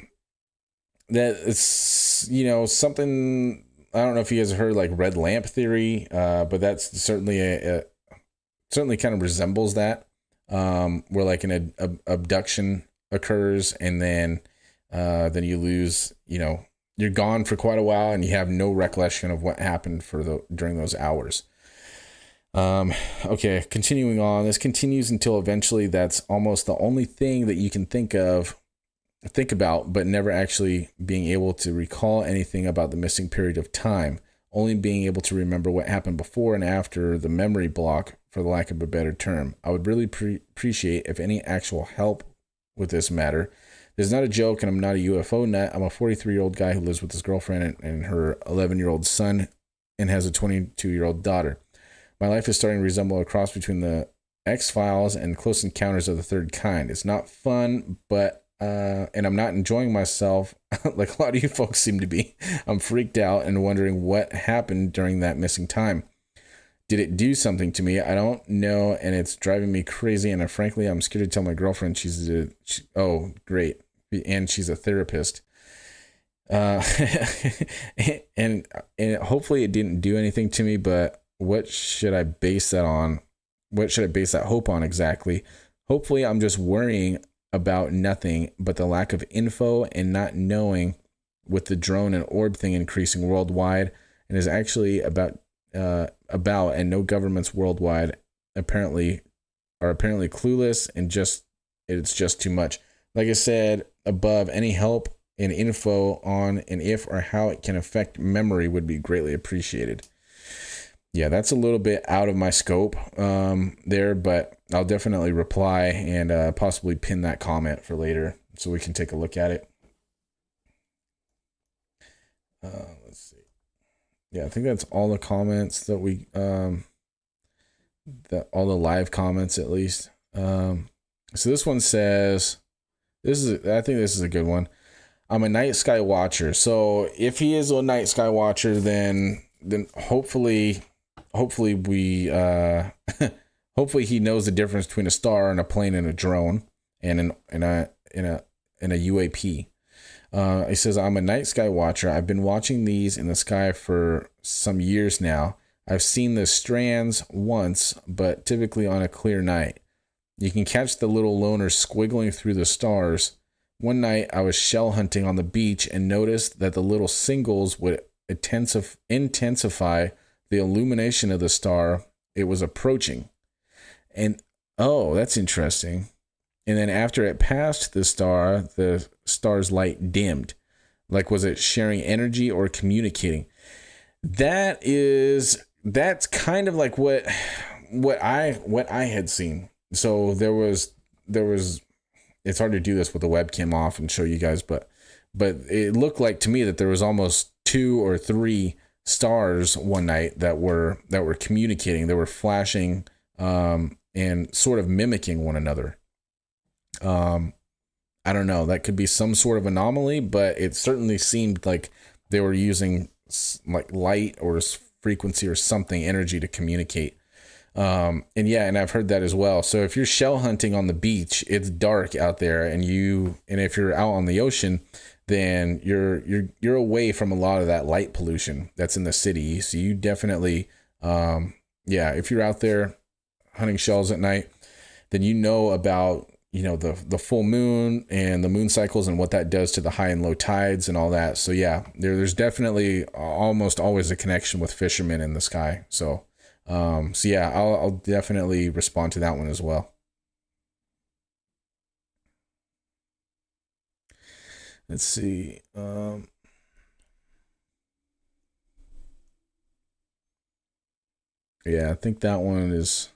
it's, something, I don't know if you guys heard like red lamp theory, but that's certainly certainly kind of resembles that, where like an abduction occurs and then you lose, you're gone for quite a while and you have no recollection of what happened during those hours. Okay, continuing on. This continues until eventually that's almost the only thing that you can think about, but never actually being able to recall anything about the missing period of time, only being able to remember what happened before and after the memory block, for the lack of a better term. I would really appreciate if any actual help with this matter. This is not a joke, and I'm not a UFO nut. I'm a 43-year-old guy who lives with his girlfriend and her 11-year-old son and has a 22-year-old daughter. My life is starting to resemble a cross between the X-Files and Close Encounters of the Third Kind. It's not fun, but and I'm not enjoying myself like a lot of you folks seem to be. I'm freaked out and wondering what happened during that missing time. Did it do something to me? I don't know, and it's driving me crazy. And frankly, I'm scared to tell my girlfriend. Oh, great, and she's a therapist. And hopefully it didn't do anything to me, but what should I base that on? What should I base that hope on exactly? Hopefully I'm just worrying about nothing but the lack of info and not knowing, with the drone and orb thing increasing worldwide and is actually about and no governments worldwide are apparently clueless and it's just too much. Like I said above, any help and info on and if or how it can affect memory would be greatly appreciated. Yeah, that's a little bit out of my scope there, but I'll definitely reply and possibly pin that comment for later so we can take a look at it. Let's see. Yeah, I think that's all the comments that we, all the live comments at least. So this one says, I think this is a good one. I'm a night sky watcher. So if he is a night sky watcher, then hopefully we hopefully he knows the difference between a star and a plane and a drone and a UAP. He says, I'm a night sky watcher. I've been watching these in the sky for some years now. I've seen the strands once, but typically on a clear night. You can catch the little loners squiggling through the stars. One night I was shell hunting on the beach and noticed that the little singles would intensify the illumination of the star it was approaching. And oh, that's interesting. And then after it passed the star's light dimmed. Like, was it sharing energy or communicating? That's kind of like what I had seen. So there was it's hard to do this with the webcam off and show you guys, but it looked like to me that there was almost 2 or 3 stars one night that were communicating. They were flashing and sort of mimicking one another. I don't know, that could be some sort of anomaly, but it certainly seemed like they were using like light or frequency or something, energy to communicate. And I've heard that as well. So if you're shell hunting on the beach, it's dark out there, and if you're out on the ocean, then you're away from a lot of that light pollution that's in the city. So you definitely, if you're out there hunting shells at night, then you know about, the full moon and the moon cycles and what that does to the high and low tides and all that. So yeah, there's definitely almost always a connection with fishermen in the sky. So, I'll definitely respond to that one as well. Let's see. I think that one is.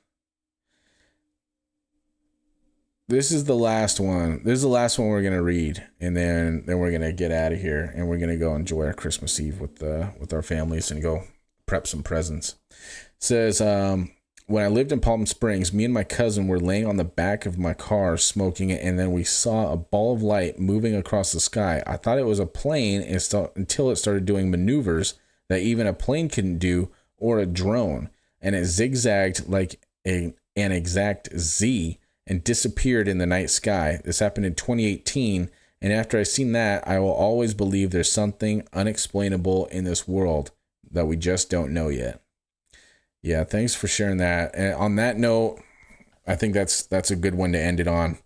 This is the last one. This is the last one we're gonna read, and then we're gonna get out of here, and we're gonna go enjoy our Christmas Eve with our families and go prep some presents. It says, when I lived in Palm Springs, me and my cousin were laying on the back of my car smoking it, and then we saw a ball of light moving across the sky. I thought it was a plane until it started doing maneuvers that even a plane couldn't do, or a drone, and it zigzagged like an exact Z and disappeared in the night sky. This happened in 2018, and after I seen that, I will always believe there's something unexplainable in this world that we just don't know yet. Yeah, thanks for sharing that. And on that note, I think that's a good one to end it on.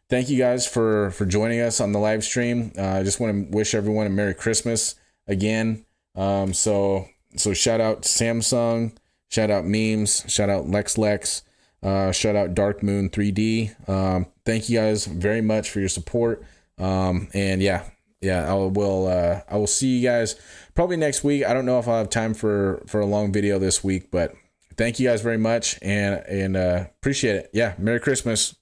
Thank you guys for joining us on the live stream. I just want to wish everyone a Merry Christmas again. So shout out Samsung, shout out Memes, shout out Lex. Shout out Dark Moon 3D. Thank you guys very much for your support. I will see you guys probably next week. I don't know if I'll have time for a long video this week, but thank you guys very much and appreciate it. Yeah. Merry Christmas.